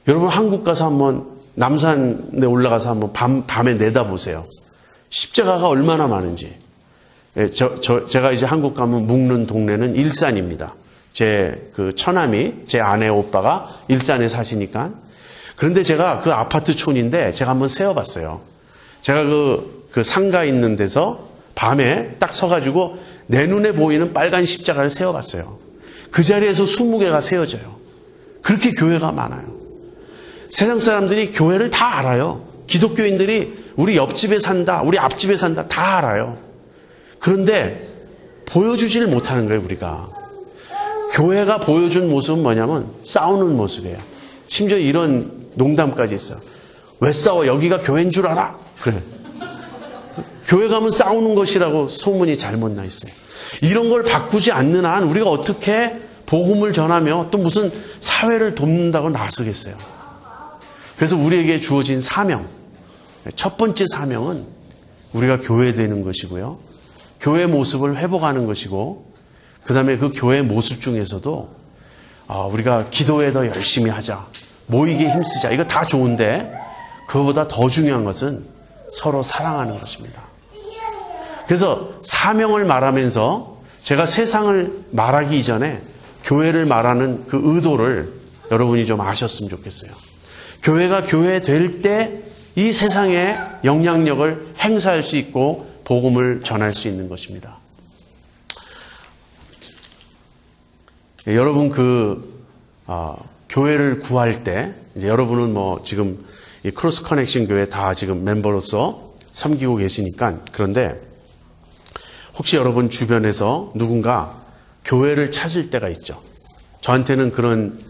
여러분 한국 가서 한번 남산에 올라가서 한번 밤에 내다보세요. 십자가가 얼마나 많은지. 제가 이제 한국 가면 묵는 동네는 일산입니다. 제 그 처남이 제 아내 오빠가 일산에 사시니까. 그런데 제가 그 아파트촌인데 제가 한번 세어봤어요. 제가 그 상가 있는 데서 밤에 딱 서가지고 내 눈에 보이는 빨간 십자가를 세어봤어요. 그 자리에서 20개가 세워져요. 그렇게 교회가 많아요. 세상 사람들이 교회를 다 알아요. 기독교인들이 우리 옆집에 산다, 우리 앞집에 산다 다 알아요. 그런데 보여주지를 못하는 거예요, 우리가. 교회가 보여준 모습은 뭐냐면 싸우는 모습이에요. 심지어 이런 농담까지 있어요. 왜 싸워? 여기가 교회인 줄 알아? 그래. 교회 가면 싸우는 것이라고 소문이 잘못 나 있어요. 이런 걸 바꾸지 않는 한 우리가 어떻게 복음을 전하며 또 무슨 사회를 돕는다고 나서겠어요. 그래서 우리에게 주어진 사명, 첫 번째 사명은 우리가 교회 되는 것이고요. 교회 모습을 회복하는 것이고 그 다음에 그 교회 모습 중에서도 우리가 기도에 더 열심히 하자, 모이게 힘쓰자, 이거 다 좋은데 그거보다 더 중요한 것은 서로 사랑하는 것입니다. 그래서 사명을 말하면서 제가 세상을 말하기 이전에 교회를 말하는 그 의도를 여러분이 좀 아셨으면 좋겠어요. 교회가 교회 될 때 이 세상에 영향력을 행사할 수 있고 복음을 전할 수 있는 것입니다. 여러분 교회를 구할 때 이제 여러분은 지금 이 크로스 커넥션 교회 다 지금 멤버로서 섬기고 계시니까 그런데 혹시 여러분 주변에서 누군가 교회를 찾을 때가 있죠. 저한테는 그런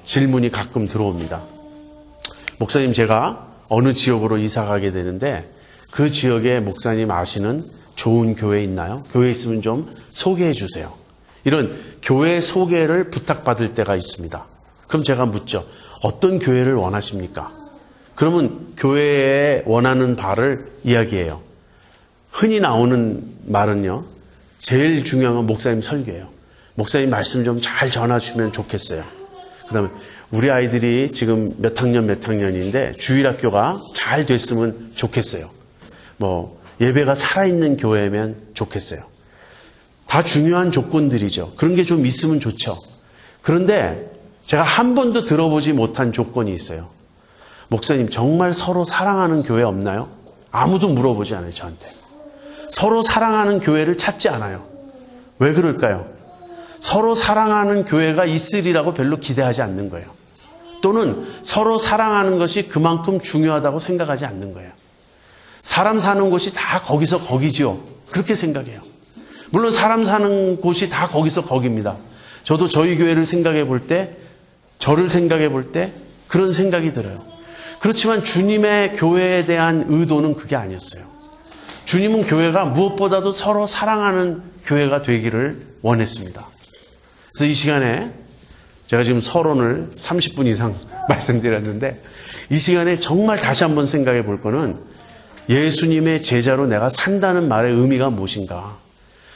질문이 가끔 들어옵니다. 목사님, 제가 어느 지역으로 이사 가게 되는데 그 지역에 목사님 아시는 좋은 교회 있나요? 교회 있으면 좀 소개해 주세요. 이런 교회 소개를 부탁받을 때가 있습니다. 그럼 제가 묻죠. 어떤 교회를 원하십니까? 그러면 교회에 원하는 바를 이야기해요. 흔히 나오는 말은요, 제일 중요한 건 목사님 설교예요. 목사님 말씀 좀 잘 전하시면 좋겠어요. 그 다음에 우리 아이들이 지금 몇 학년인데 주일학교가 잘 됐으면 좋겠어요. 예배가 살아있는 교회면 좋겠어요. 다 중요한 조건들이죠. 그런 게 좀 있으면 좋죠. 그런데 제가 한 번도 들어보지 못한 조건이 있어요. 목사님, 정말 서로 사랑하는 교회 없나요? 아무도 물어보지 않아요, 저한테. 서로 사랑하는 교회를 찾지 않아요. 왜 그럴까요? 서로 사랑하는 교회가 있으리라고 별로 기대하지 않는 거예요. 또는 서로 사랑하는 것이 그만큼 중요하다고 생각하지 않는 거예요. 사람 사는 곳이 다 거기서 거기지요. 그렇게 생각해요. 물론 사람 사는 곳이 다 거기서 거기입니다. 저도 저희 교회를 생각해 볼 때, 저를 생각해 볼 때 그런 생각이 들어요. 그렇지만 주님의 교회에 대한 의도는 그게 아니었어요. 주님은 교회가 무엇보다도 서로 사랑하는 교회가 되기를 원했습니다. 그래서 이 시간에 제가 지금 서론을 30분 이상 말씀드렸는데, 이 시간에 정말 다시 한번 생각해 볼 거는 예수님의 제자로 내가 산다는 말의 의미가 무엇인가,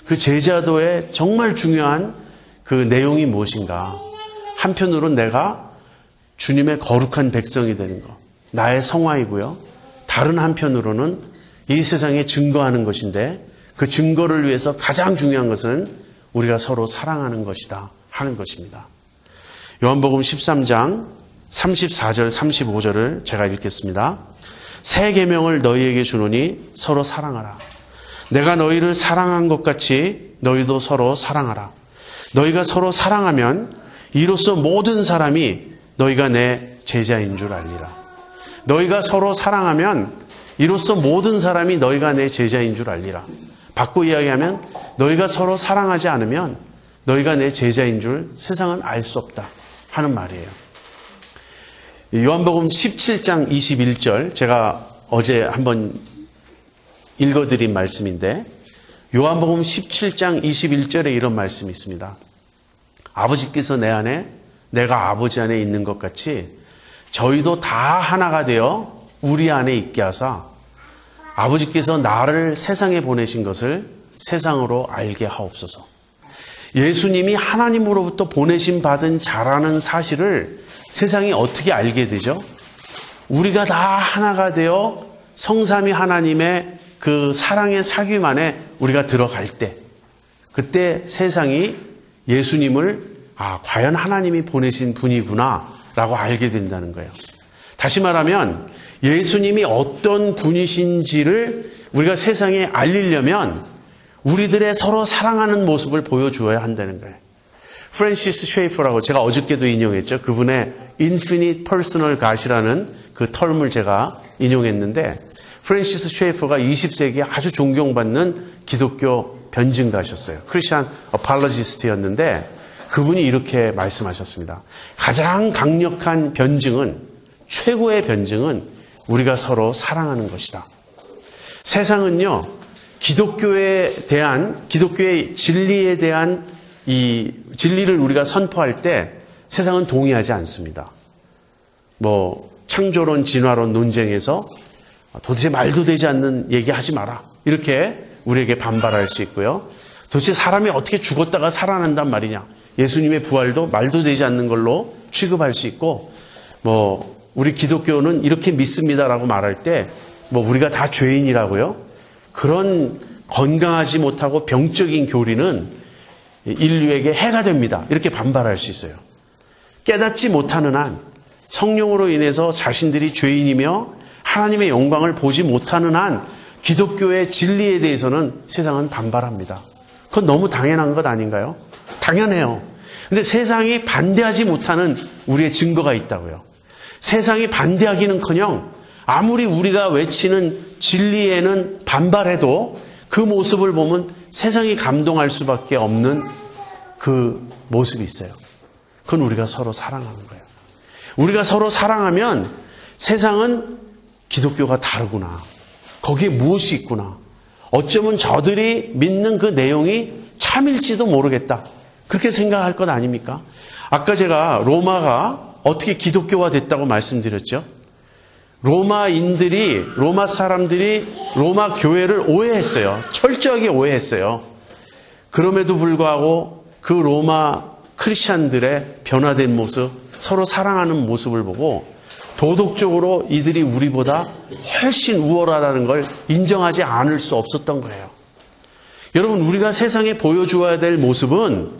그 제자도의 정말 중요한 그 내용이 무엇인가. 한편으로는 내가 주님의 거룩한 백성이 되는 것, 나의 성화이고요. 다른 한편으로는 이 세상에 증거하는 것인데, 그 증거를 위해서 가장 중요한 것은 우리가 서로 사랑하는 것이다 하는 것입니다. 요한복음 13장 34절 35절을 제가 읽겠습니다. 새 계명을 너희에게 주노니 서로 사랑하라. 내가 너희를 사랑한 것 같이 너희도 서로 사랑하라. 너희가 서로 사랑하면 이로써 모든 사람이 너희가 내 제자인 줄 알리라. 너희가 서로 사랑하면 이로써 모든 사람이 너희가 내 제자인 줄 알리라. 바꿔 이야기하면 너희가 서로 사랑하지 않으면 너희가 내 제자인 줄 세상은 알 수 없다 하는 말이에요. 요한복음 17장 21절, 제가 어제 한번 읽어드린 말씀인데, 요한복음 17장 21절에 이런 말씀이 있습니다. 아버지께서 내 안에, 내가 아버지 안에 있는 것 같이 저희도 다 하나가 되어 우리 안에 있게 하사 아버지께서 나를 세상에 보내신 것을 세상으로 알게 하옵소서. 예수님이 하나님으로부터 보내심 받은 자라는 사실을 세상이 어떻게 알게 되죠? 우리가 다 하나가 되어 성삼위 하나님의 그 사랑의 사귐 안에 우리가 들어갈 때, 그때 세상이 예수님을 과연 하나님이 보내신 분이구나 라고 알게 된다는 거예요. 다시 말하면 예수님이 어떤 분이신지를 우리가 세상에 알리려면 우리들의 서로 사랑하는 모습을 보여주어야 한다는 거예요. 프랜시스 쉐이퍼라고 제가 어저께도 인용했죠. 그분의 Infinite Personal God이라는 그 텀을 제가 인용했는데, 프랜시스 쉐이퍼가 20세기에 아주 존경받는 기독교 변증가셨어요. 크리스천 어팔러지스트였는데 그분이 이렇게 말씀하셨습니다. 가장 강력한 변증은, 최고의 변증은 우리가 서로 사랑하는 것이다. 세상은요, 기독교의 진리에 대한 이 진리를 우리가 선포할 때 세상은 동의하지 않습니다. 창조론, 진화론 논쟁에서 도대체 말도 되지 않는 얘기하지 마라, 이렇게 우리에게 반발할 수 있고요. 도대체 사람이 어떻게 죽었다가 살아난단 말이냐, 예수님의 부활도 말도 되지 않는 걸로 취급할 수 있고, 우리 기독교는 이렇게 믿습니다라고 말할 때 우리가 다 죄인이라고요? 그런 건강하지 못하고 병적인 교리는 인류에게 해가 됩니다. 이렇게 반발할 수 있어요. 깨닫지 못하는 한, 성령으로 인해서 자신들이 죄인이며 하나님의 영광을 보지 못하는 한 기독교의 진리에 대해서는 세상은 반발합니다. 그건 너무 당연한 것 아닌가요? 당연해요. 근데 세상이 반대하지 못하는 우리의 증거가 있다고요. 세상이 반대하기는커녕 아무리 우리가 외치는 진리에는 반발해도 그 모습을 보면 세상이 감동할 수밖에 없는 그 모습이 있어요. 그건 우리가 서로 사랑하는 거예요. 우리가 서로 사랑하면 세상은 기독교가 다르구나, 거기에 무엇이 있구나, 어쩌면 저들이 믿는 그 내용이 참일지도 모르겠다, 그렇게 생각할 것 아닙니까? 아까 제가 로마가 어떻게 기독교화 됐다고 말씀드렸죠? 로마 사람들이 로마 교회를 오해했어요. 철저하게 오해했어요. 그럼에도 불구하고 그 로마 크리스찬들의 변화된 모습, 서로 사랑하는 모습을 보고 도덕적으로 이들이 우리보다 훨씬 우월하다는 걸 인정하지 않을 수 없었던 거예요. 여러분, 우리가 세상에 보여주어야 될 모습은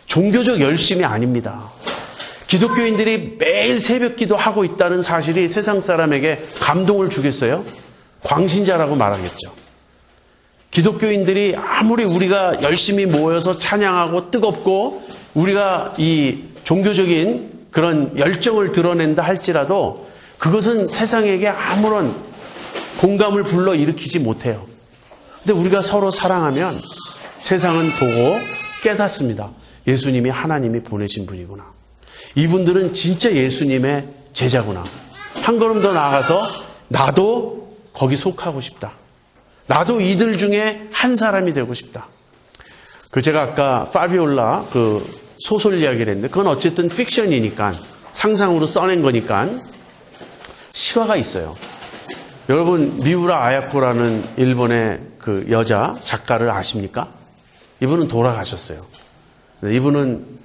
종교적 열심이 아닙니다. 기독교인들이 매일 새벽 기도하고 있다는 사실이 세상 사람에게 감동을 주겠어요? 광신자라고 말하겠죠. 기독교인들이 아무리 우리가 열심히 모여서 찬양하고 뜨겁고 우리가 이 종교적인 그런 열정을 드러낸다 할지라도 그것은 세상에게 아무런 공감을 불러일으키지 못해요. 근데 우리가 서로 사랑하면 세상은 보고 깨닫습니다. 예수님이 하나님이 보내신 분이구나. 이분들은 진짜 예수님의 제자구나. 한 걸음 더 나아가서 나도 거기 속하고 싶다. 나도 이들 중에 한 사람이 되고 싶다. 제가 아까 파비올라 소설 이야기를 했는데 그건 어쨌든 픽션이니까 상상으로 써낸 거니까 실화가 있어요. 여러분, 미우라 아야코라는 일본의 그 여자 작가를 아십니까? 이분은 돌아가셨어요. 이분은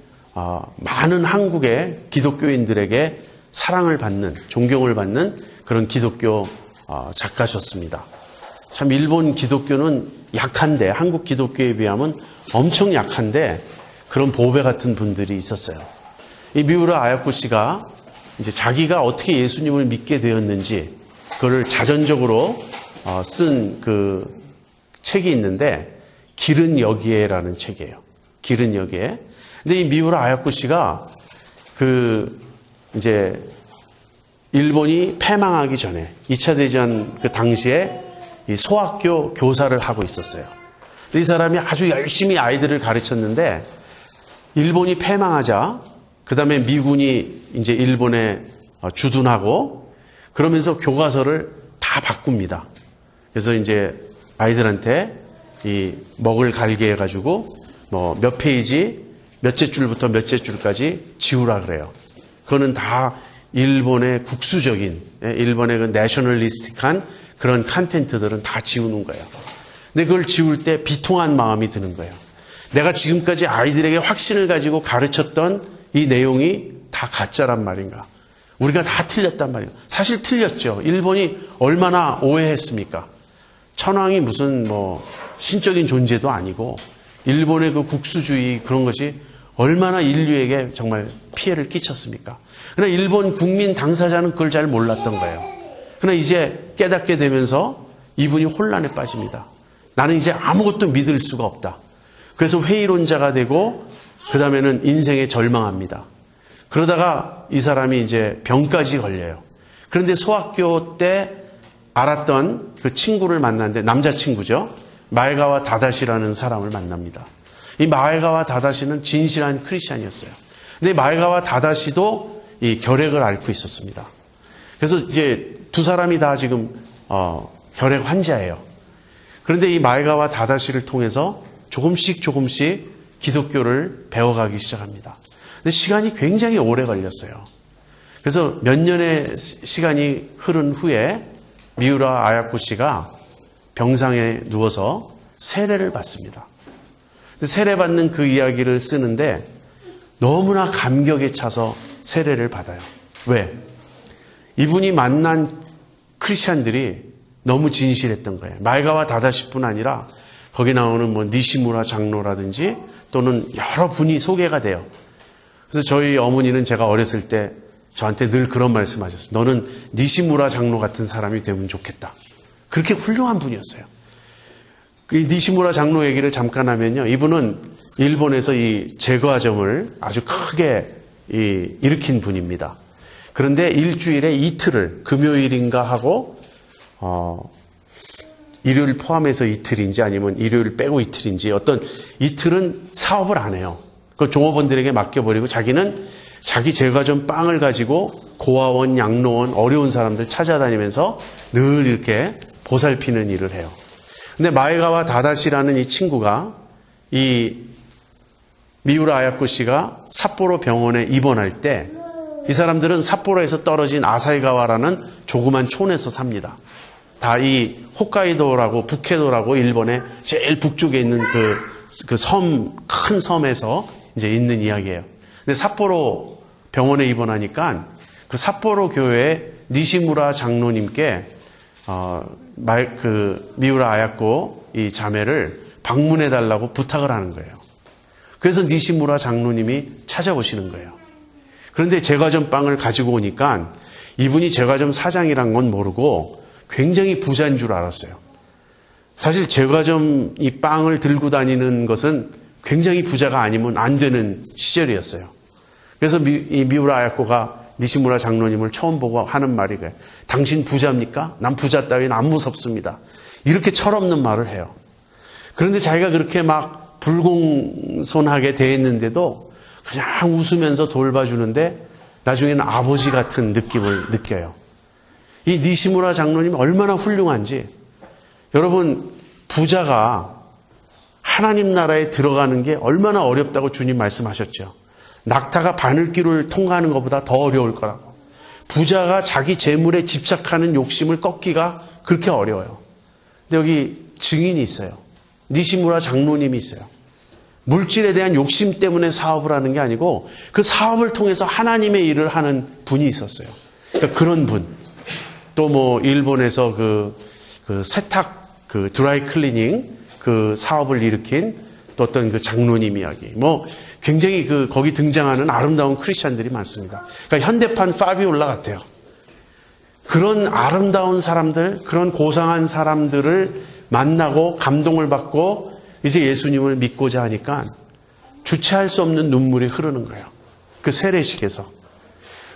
많은 한국의 기독교인들에게 사랑을 받는, 존경을 받는 그런 기독교 작가셨습니다. 참 일본 기독교는 약한데, 한국 기독교에 비하면 엄청 약한데 그런 보배 같은 분들이 있었어요. 이 미우라 아야코 씨가 이제 자기가 어떻게 예수님을 믿게 되었는지 그걸 자전적으로 쓴 그 책이 있는데 길은 여기에라는 책이에요. 길은 여기에. 근데 이 미우라 아야코 씨가 이제 일본이 패망하기 전에 2차 대전 그 당시에 이 소학교 교사를 하고 있었어요. 이 사람이 아주 열심히 아이들을 가르쳤는데 일본이 패망하자 그 다음에 미군이 이제 일본에 주둔하고 그러면서 교과서를 다 바꿉니다. 그래서 이제 아이들한테 이 먹을 갈게 해가지고 뭐 몇 페이지 몇째 줄부터 몇째 줄까지 지우라 그래요. 그거는 다 일본의 국수적인, 일본의 그 내셔널리스틱한 그런 컨텐츠들은 다 지우는 거예요. 근데 그걸 지울 때 비통한 마음이 드는 거예요. 내가 지금까지 아이들에게 확신을 가지고 가르쳤던 이 내용이 다 가짜란 말인가? 우리가 다 틀렸단 말이에요. 사실 틀렸죠. 일본이 얼마나 오해했습니까? 천황이 무슨 신적인 존재도 아니고 일본의 그 국수주의 그런 것이 얼마나 인류에게 정말 피해를 끼쳤습니까? 그러나 일본 국민 당사자는 그걸 잘 몰랐던 거예요. 그러나 이제 깨닫게 되면서 이분이 혼란에 빠집니다. 나는 이제 아무것도 믿을 수가 없다. 그래서 회의론자가 되고 그 다음에는 인생에 절망합니다. 그러다가 이 사람이 이제 병까지 걸려요. 그런데 소학교 때 알았던 그 친구를 만났는데 남자친구죠. 마에가와 다다시라는 사람을 만납니다. 이 마에가와 다다시는 진실한 크리스찬이었어요. 근데 마에가와 다다시도 이 결핵을 앓고 있었습니다. 그래서 이제 두 사람이 다 지금 결핵 환자예요. 그런데 이 마에가와 다다시를 통해서 조금씩 기독교를 배워가기 시작합니다. 근데 시간이 굉장히 오래 걸렸어요. 그래서 몇 년의 시간이 흐른 후에 미우라 아야코 씨가 병상에 누워서 세례를 받습니다. 세례받는 그 이야기를 쓰는데 너무나 감격에 차서 세례를 받아요. 왜? 이분이 만난 크리스찬들이 너무 진실했던 거예요. 마에가와 다다시뿐 아니라 거기 나오는 니시무라 장로라든지 또는 여러 분이 소개가 돼요. 그래서 저희 어머니는 제가 어렸을 때 저한테 늘 그런 말씀하셨어요. 너는 니시무라 장로 같은 사람이 되면 좋겠다. 그렇게 훌륭한 분이었어요. 이 니시무라 장로 얘기를 잠깐 하면요. 이분은 일본에서 이 제과점을 아주 크게 일으킨 분입니다. 그런데 일주일에 이틀을 금요일인가 하고 일요일 포함해서 이틀인지 아니면 일요일 빼고 이틀인지 어떤 이틀은 사업을 안 해요. 그 종업원들에게 맡겨버리고 자기는 자기 제과점 빵을 가지고 고아원, 양로원, 어려운 사람들 찾아다니면서 늘 이렇게 보살피는 일을 해요. 근데 마에가와 다다시라는 이 친구가 이 미우라 아야코 씨가 삿포로 병원에 입원할 때 이 사람들은 삿포로에서 떨어진 아사히가와라는 조그만 촌에서 삽니다. 다 이 홋카이도라고 북해도라고 일본의 제일 북쪽에 있는 큰 섬에서 이제 있는 이야기예요. 근데 삿포로 병원에 입원하니까 그 삿포로 교회 니시무라 장로님께 미우라 아야코 이 자매를 방문해 달라고 부탁을 하는 거예요. 그래서 니시무라 장로님이 찾아오시는 거예요. 그런데 제과점 빵을 가지고 오니까 이분이 제과점 사장이란 건 모르고 굉장히 부자인 줄 알았어요. 사실 제과점 이 빵을 들고 다니는 것은 굉장히 부자가 아니면 안 되는 시절이었어요. 그래서 미우라 아야코가 니시무라 장로님을 처음 보고 하는 말이 그래요. 당신 부자입니까? 난 부자 따위는 안 무섭습니다. 이렇게 철없는 말을 해요. 그런데 자기가 그렇게 막 불공손하게 대했는데도 그냥 웃으면서 돌봐주는데 나중에는 아버지 같은 느낌을 느껴요. 이 니시무라 장로님이 얼마나 훌륭한지. 여러분, 부자가 하나님 나라에 들어가는 게 얼마나 어렵다고 주님 말씀하셨죠. 낙타가 바늘길을 통과하는 것보다 더 어려울 거라고. 부자가 자기 재물에 집착하는 욕심을 꺾기가 그렇게 어려워요. 근데 여기 증인이 있어요. 니시무라 장로님이 있어요. 물질에 대한 욕심 때문에 사업을 하는 게 아니고 그 사업을 통해서 하나님의 일을 하는 분이 있었어요. 그러니까 그런 분. 또 뭐 일본에서 그 세탁 드라이 클리닝 그 사업을 일으킨 또 어떤 그 장로님 이야기. 뭐 굉장히 거기 등장하는 아름다운 크리스찬들이 많습니다. 그러니까 현대판 파비올라 같아요. 그런 아름다운 사람들, 그런 고상한 사람들을 만나고 감동을 받고 이제 예수님을 믿고자 하니까 주체할 수 없는 눈물이 흐르는 거예요. 그 세례식에서.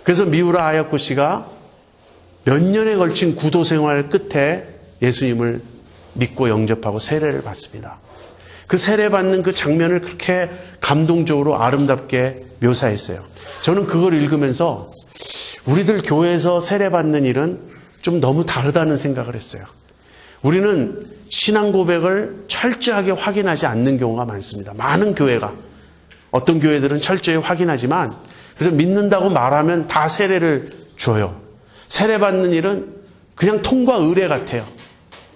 그래서 미우라 아야코 씨가 몇 년에 걸친 구도 생활 끝에 예수님을 믿고 영접하고 세례를 받습니다. 그 세례받는 그 장면을 그렇게 감동적으로 아름답게 묘사했어요. 저는 그걸 읽으면서 우리들 교회에서 세례받는 일은 좀 너무 다르다는 생각을 했어요. 우리는 신앙 고백을 철저하게 확인하지 않는 경우가 많습니다. 많은 교회가. 어떤 교회들은 철저히 확인하지만 그래서 믿는다고 말하면 다 세례를 줘요. 세례받는 일은 그냥 통과 의례 같아요.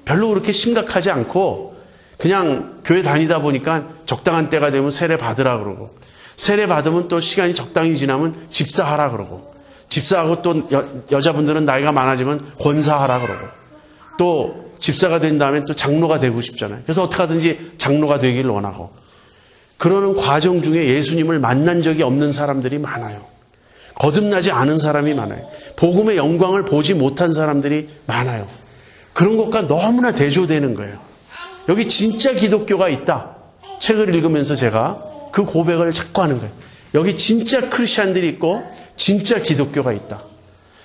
별로 그렇게 심각하지 않고 그냥 교회 다니다 보니까 적당한 때가 되면 세례 받으라 그러고 세례 받으면 또 시간이 적당히 지나면 집사하라 그러고 집사하고 또 여자분들은 나이가 많아지면 권사하라 그러고 또 집사가 된 다음에 또 장로가 되고 싶잖아요. 그래서 어떻게 하든지 장로가 되길 원하고 그러는 과정 중에 예수님을 만난 적이 없는 사람들이 많아요. 거듭나지 않은 사람이 많아요. 복음의 영광을 보지 못한 사람들이 많아요. 그런 것과 너무나 대조되는 거예요. 여기 진짜 기독교가 있다. 책을 읽으면서 제가 그 고백을 자꾸 하는 거예요. 여기 진짜 크리스찬들이 있고 진짜 기독교가 있다.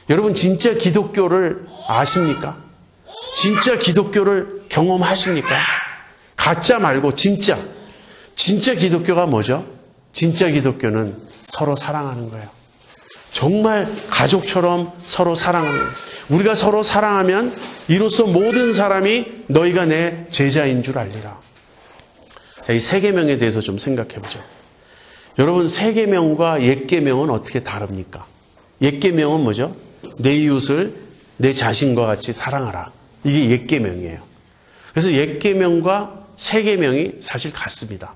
여러분 진짜 기독교를 아십니까? 진짜 기독교를 경험하십니까? 가짜 말고 진짜 기독교가 뭐죠? 진짜 기독교는 서로 사랑하는 거예요. 정말 가족처럼 서로 사랑하는 거예요. 우리가 서로 사랑하면 이로써 모든 사람이 너희가 내 제자인 줄 알리라. 자, 이 세 계명에 대해서 좀 생각해 보죠. 여러분 세 계명과 옛 계명은 어떻게 다릅니까? 옛 계명은 뭐죠? 내 이웃을 내 자신과 같이 사랑하라. 이게 옛 계명이에요. 그래서 옛 계명과 새 계명이 사실 같습니다.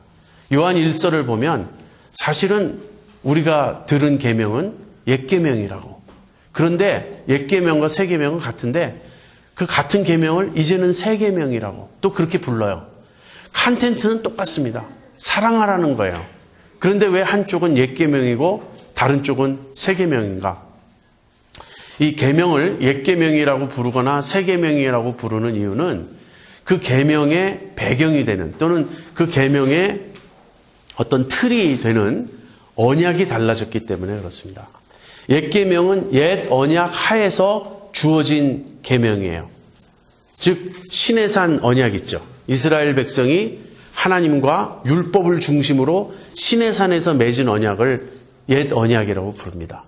요한 1서를 보면 사실은 우리가 들은 계명은 옛 계명이라고. 그런데 옛 계명과 새 계명은 같은데 그 같은 계명을 이제는 새 계명이라고 또 그렇게 불러요. 컨텐츠는 똑같습니다. 사랑하라는 거예요. 그런데 왜 한쪽은 옛 계명이고 다른 쪽은 새 계명인가? 이 계명을 옛 계명이라고 부르거나 새 계명이라고 부르는 이유는 그 계명의 배경이 되는 또는 그 계명의 어떤 틀이 되는 언약이 달라졌기 때문에 그렇습니다. 옛 계명은 옛 언약 하에서 주어진 계명이에요. 즉 시내산 언약 있죠. 이스라엘 백성이 하나님과 율법을 중심으로 시내산에서 맺은 언약을 옛 언약이라고 부릅니다.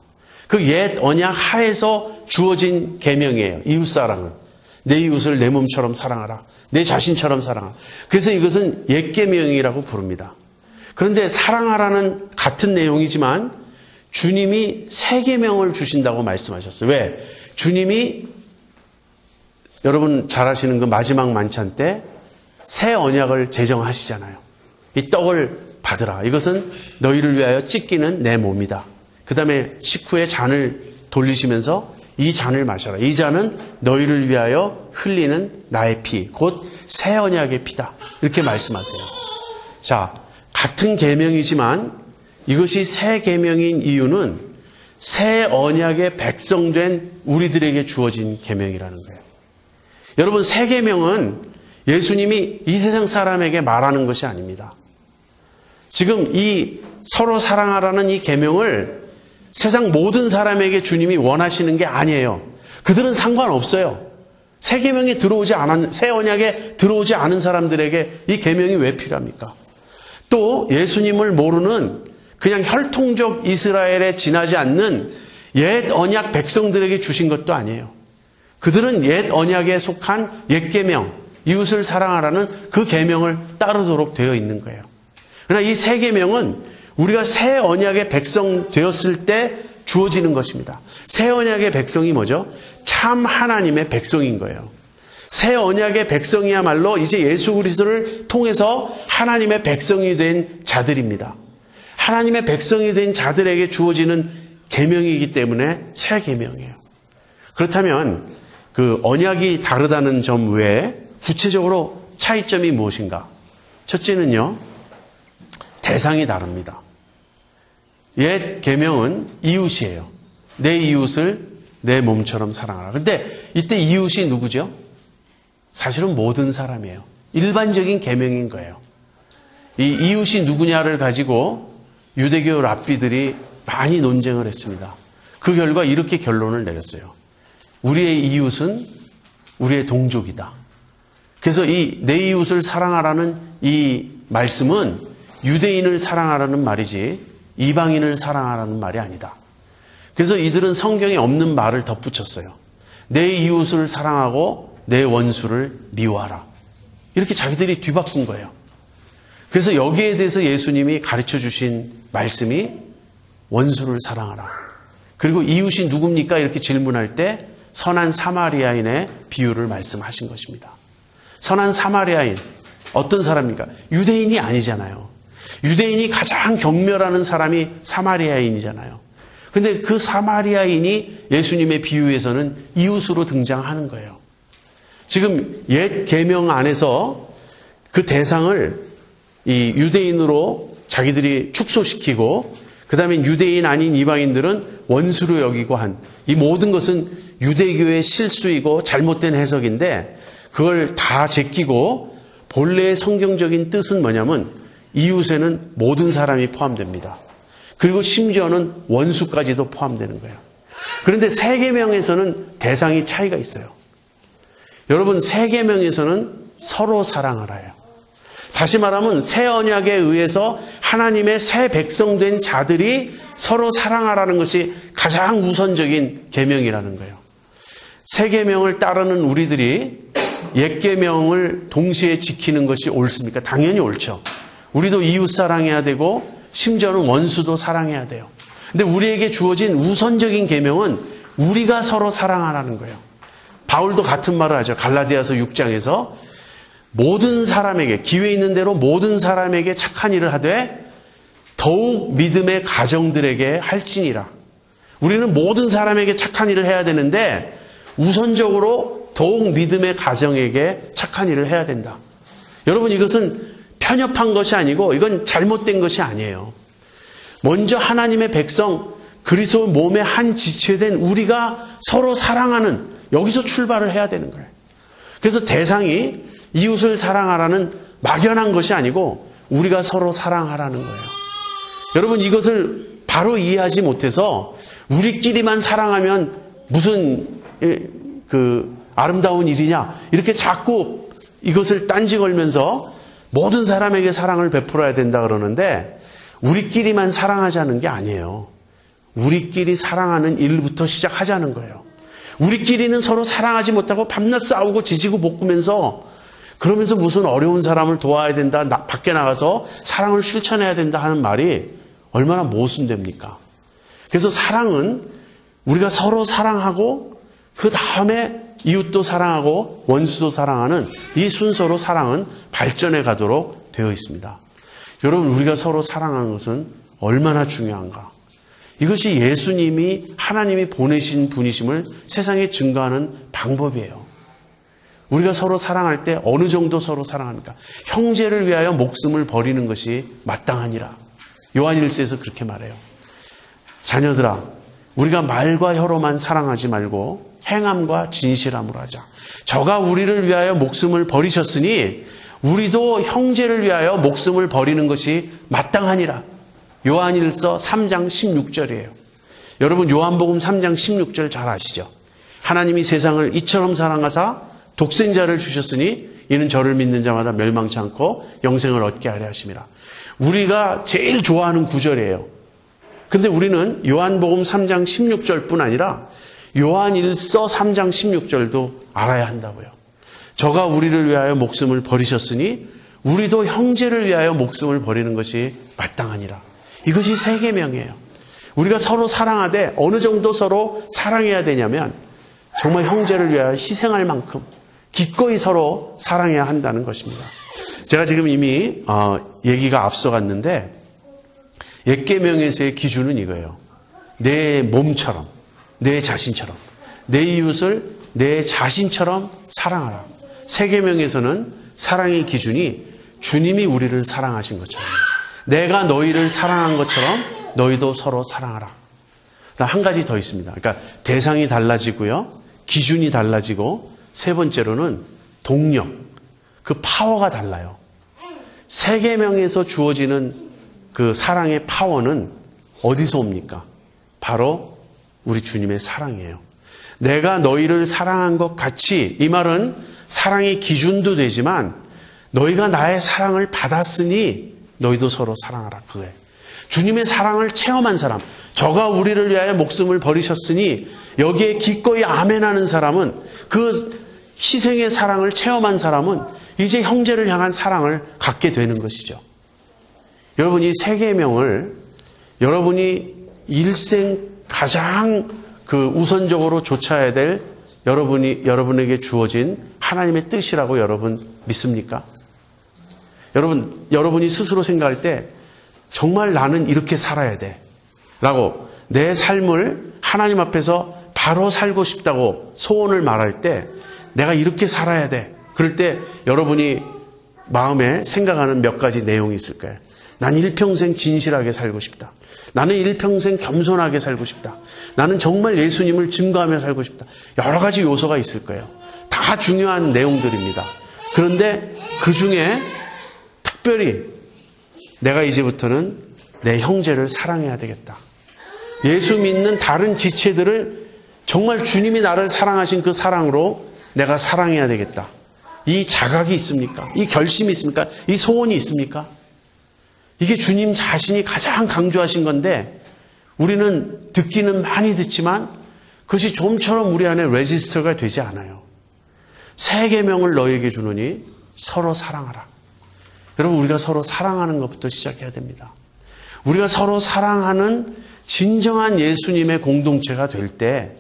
그 옛 언약 하에서 주어진 계명이에요. 이웃사랑은. 내 이웃을 내 몸처럼 사랑하라. 내 자신처럼 사랑하라. 그래서 이것은 옛 계명이라고 부릅니다. 그런데 사랑하라는 같은 내용이지만 주님이 새 계명을 주신다고 말씀하셨어요. 왜? 주님이 여러분 잘 아시는 그 마지막 만찬 때 새 언약을 제정하시잖아요. 이 떡을 받으라. 이것은 너희를 위하여 찢기는 내 몸이다. 그 다음에 식후에 잔을 돌리시면서 이 잔을 마셔라. 이 잔은 너희를 위하여 흘리는 나의 피, 곧 새 언약의 피다. 이렇게 말씀하세요. 자, 같은 계명이지만 이것이 새 계명인 이유는 새 언약의 백성된 우리들에게 주어진 계명이라는 거예요. 여러분, 새 계명은 예수님이 이 세상 사람에게 말하는 것이 아닙니다. 지금 이 서로 사랑하라는 이 계명을 세상 모든 사람에게 주님이 원하시는 게 아니에요. 그들은 상관없어요. 새 계명에 들어오지 않은, 새 언약에 들어오지 않은 사람들에게 이 계명이 왜 필요합니까? 또 예수님을 모르는 그냥 혈통적 이스라엘에 지나지 않는 옛 언약 백성들에게 주신 것도 아니에요. 그들은 옛 언약에 속한 옛 계명, 이웃을 사랑하라는 그 계명을 따르도록 되어 있는 거예요. 그러나 이 새 계명은 우리가 새 언약의 백성 되었을 때 주어지는 것입니다. 새 언약의 백성이 뭐죠? 참 하나님의 백성인 거예요. 새 언약의 백성이야말로 이제 예수 그리스도를 통해서 하나님의 백성이 된 자들입니다. 하나님의 백성이 된 자들에게 주어지는 계명이기 때문에 새 계명이에요. 그렇다면 그 언약이 다르다는 점 외에 구체적으로 차이점이 무엇인가? 첫째는요, 대상이 다릅니다. 옛 계명은 이웃이에요. 내 이웃을 내 몸처럼 사랑하라. 근데 이때 이웃이 누구죠? 사실은 모든 사람이에요. 일반적인 계명인 거예요. 이 이웃이 누구냐를 가지고 유대교 랍비들이 많이 논쟁을 했습니다. 그 결과 이렇게 결론을 내렸어요. 우리의 이웃은 우리의 동족이다. 그래서 이 내 이웃을 사랑하라는 이 말씀은 유대인을 사랑하라는 말이지 이방인을 사랑하라는 말이 아니다. 그래서 이들은 성경에 없는 말을 덧붙였어요. 내 이웃을 사랑하고 내 원수를 미워하라. 이렇게 자기들이 뒤바꾼 거예요. 그래서 여기에 대해서 예수님이 가르쳐 주신 말씀이 원수를 사랑하라. 그리고 이웃이 누굽니까? 이렇게 질문할 때 선한 사마리아인의 비유를 말씀하신 것입니다. 선한 사마리아인, 어떤 사람입니까? 유대인이 아니잖아요. 유대인이 가장 경멸하는 사람이 사마리아인이잖아요. 근데 그 사마리아인이 예수님의 비유에서는 이웃으로 등장하는 거예요. 지금 옛 계명 안에서 그 대상을 이 유대인으로 자기들이 축소시키고 그 다음에 유대인 아닌 이방인들은 원수로 여기고 한 이 모든 것은 유대교의 실수이고 잘못된 해석인데 그걸 다 제끼고 본래의 성경적인 뜻은 뭐냐면 이웃에는 모든 사람이 포함됩니다. 그리고 심지어는 원수까지도 포함되는 거예요. 그런데 새 계명에서는 대상이 차이가 있어요. 여러분, 새 계명에서는 서로 사랑하라요. 다시 말하면 새 언약에 의해서 하나님의 새 백성된 자들이 서로 사랑하라는 것이 가장 우선적인 계명이라는 거예요. 새 계명을 따르는 우리들이 옛 계명을 동시에 지키는 것이 옳습니까? 당연히 옳죠. 우리도 이웃 사랑해야 되고 심지어는 원수도 사랑해야 돼요. 근데 우리에게 주어진 우선적인 계명은 우리가 서로 사랑하라는 거예요. 바울도 같은 말을 하죠. 갈라디아서 6장에서 모든 사람에게, 기회 있는 대로 모든 사람에게 착한 일을 하되 더욱 믿음의 가정들에게 할지니라. 우리는 모든 사람에게 착한 일을 해야 되는데 우선적으로 더욱 믿음의 가정에게 착한 일을 해야 된다. 여러분, 이것은 편협한 것이 아니고 이건 잘못된 것이 아니에요. 먼저 하나님의 백성, 그리스도 몸의 한 지체된 우리가 서로 사랑하는, 여기서 출발을 해야 되는 거예요. 그래서 대상이 이웃을 사랑하라는 막연한 것이 아니고 우리가 서로 사랑하라는 거예요. 여러분, 이것을 바로 이해하지 못해서 우리끼리만 사랑하면 무슨 아름다운 일이냐 이렇게 자꾸 이것을 딴지 걸면서 모든 사람에게 사랑을 베풀어야 된다 그러는데 우리끼리만 사랑하자는 게 아니에요. 우리끼리 사랑하는 일부터 시작하자는 거예요. 우리끼리는 서로 사랑하지 못하고 밤낮 싸우고 지지고 볶으면서 그러면서 무슨 어려운 사람을 도와야 된다, 밖에 나가서 사랑을 실천해야 된다 하는 말이 얼마나 모순됩니까? 그래서 사랑은 우리가 서로 사랑하고 그 다음에 이웃도 사랑하고 원수도 사랑하는 이 순서로 사랑은 발전해 가도록 되어 있습니다. 여러분, 우리가 서로 사랑하는 것은 얼마나 중요한가. 이것이 예수님이 하나님이 보내신 분이심을 세상에 증거하는 방법이에요. 우리가 서로 사랑할 때 어느 정도 서로 사랑합니까? 형제를 위하여 목숨을 버리는 것이 마땅하니라. 요한일서에서 그렇게 말해요. 자녀들아, 우리가 말과 혀로만 사랑하지 말고 행함과 진실함으로 하자. 저가 우리를 위하여 목숨을 버리셨으니 우리도 형제를 위하여 목숨을 버리는 것이 마땅하니라. 요한일서 3장 16절이에요. 여러분, 요한복음 3장 16절 잘 아시죠? 하나님이 세상을 이처럼 사랑하사 독생자를 주셨으니 이는 저를 믿는 자마다 멸망치 않고 영생을 얻게 하려 하심이라. 우리가 제일 좋아하는 구절이에요. 근데 우리는 요한복음 3장 16절뿐 아니라 요한일서 3장 16절도 알아야 한다고요. 저가 우리를 위하여 목숨을 버리셨으니 우리도 형제를 위하여 목숨을 버리는 것이 마땅하니라. 이것이 세 계명이에요. 우리가 서로 사랑하되 어느 정도 서로 사랑해야 되냐면 정말 형제를 위하여 희생할 만큼 기꺼이 서로 사랑해야 한다는 것입니다. 제가 지금 이미 얘기가 앞서갔는데 옛 계명에서의 기준은 이거예요. 내 몸처럼, 내 자신처럼, 내 이웃을 내 자신처럼 사랑하라. 새 계명에서는 사랑의 기준이 주님이 우리를 사랑하신 것처럼, 내가 너희를 사랑한 것처럼 너희도 서로 사랑하라. 한 가지 더 있습니다. 그러니까 대상이 달라지고요, 기준이 달라지고, 세 번째로는 동력, 그 파워가 달라요. 새 계명에서 주어지는 그 사랑의 파워는 어디서 옵니까? 바로 우리 주님의 사랑이에요. 내가 너희를 사랑한 것 같이, 이 말은 사랑의 기준도 되지만 너희가 나의 사랑을 받았으니 너희도 서로 사랑하라, 그거예요. 주님의 사랑을 체험한 사람, 저가 우리를 위하여 목숨을 버리셨으니 여기에 기꺼이 아멘하는 사람은, 그 희생의 사랑을 체험한 사람은 이제 형제를 향한 사랑을 갖게 되는 것이죠. 여러분, 이 세 계명을 여러분이 일생 가장 우선적으로 좇아야 될 여러분에게 주어진 하나님의 뜻이라고 여러분 믿습니까? 여러분이 스스로 생각할 때 정말 나는 이렇게 살아야 돼 라고 내 삶을 하나님 앞에서 바로 살고 싶다고 소원을 말할 때 내가 이렇게 살아야 돼. 그럴 때 여러분이 마음에 생각하는 몇 가지 내용이 있을 거예요. 난 일평생 진실하게 살고 싶다. 나는 일평생 겸손하게 살고 싶다. 나는 정말 예수님을 증거하며 살고 싶다. 여러 가지 요소가 있을 거예요. 다 중요한 내용들입니다. 그런데 그 중에 특별히 내가 이제부터는 내 형제를 사랑해야 되겠다. 예수 믿는 다른 지체들을 정말 주님이 나를 사랑하신 그 사랑으로 내가 사랑해야 되겠다. 이 자각이 있습니까? 이 결심이 있습니까? 이 소원이 있습니까? 이게 주님 자신이 가장 강조하신 건데 우리는 듣기는 많이 듣지만 그것이 좀처럼 우리 안에 레지스터가 되지 않아요. 새 계명을 너희에게 주노니 서로 사랑하라. 여러분, 우리가 서로 사랑하는 것부터 시작해야 됩니다. 우리가 서로 사랑하는 진정한 예수님의 공동체가 될 때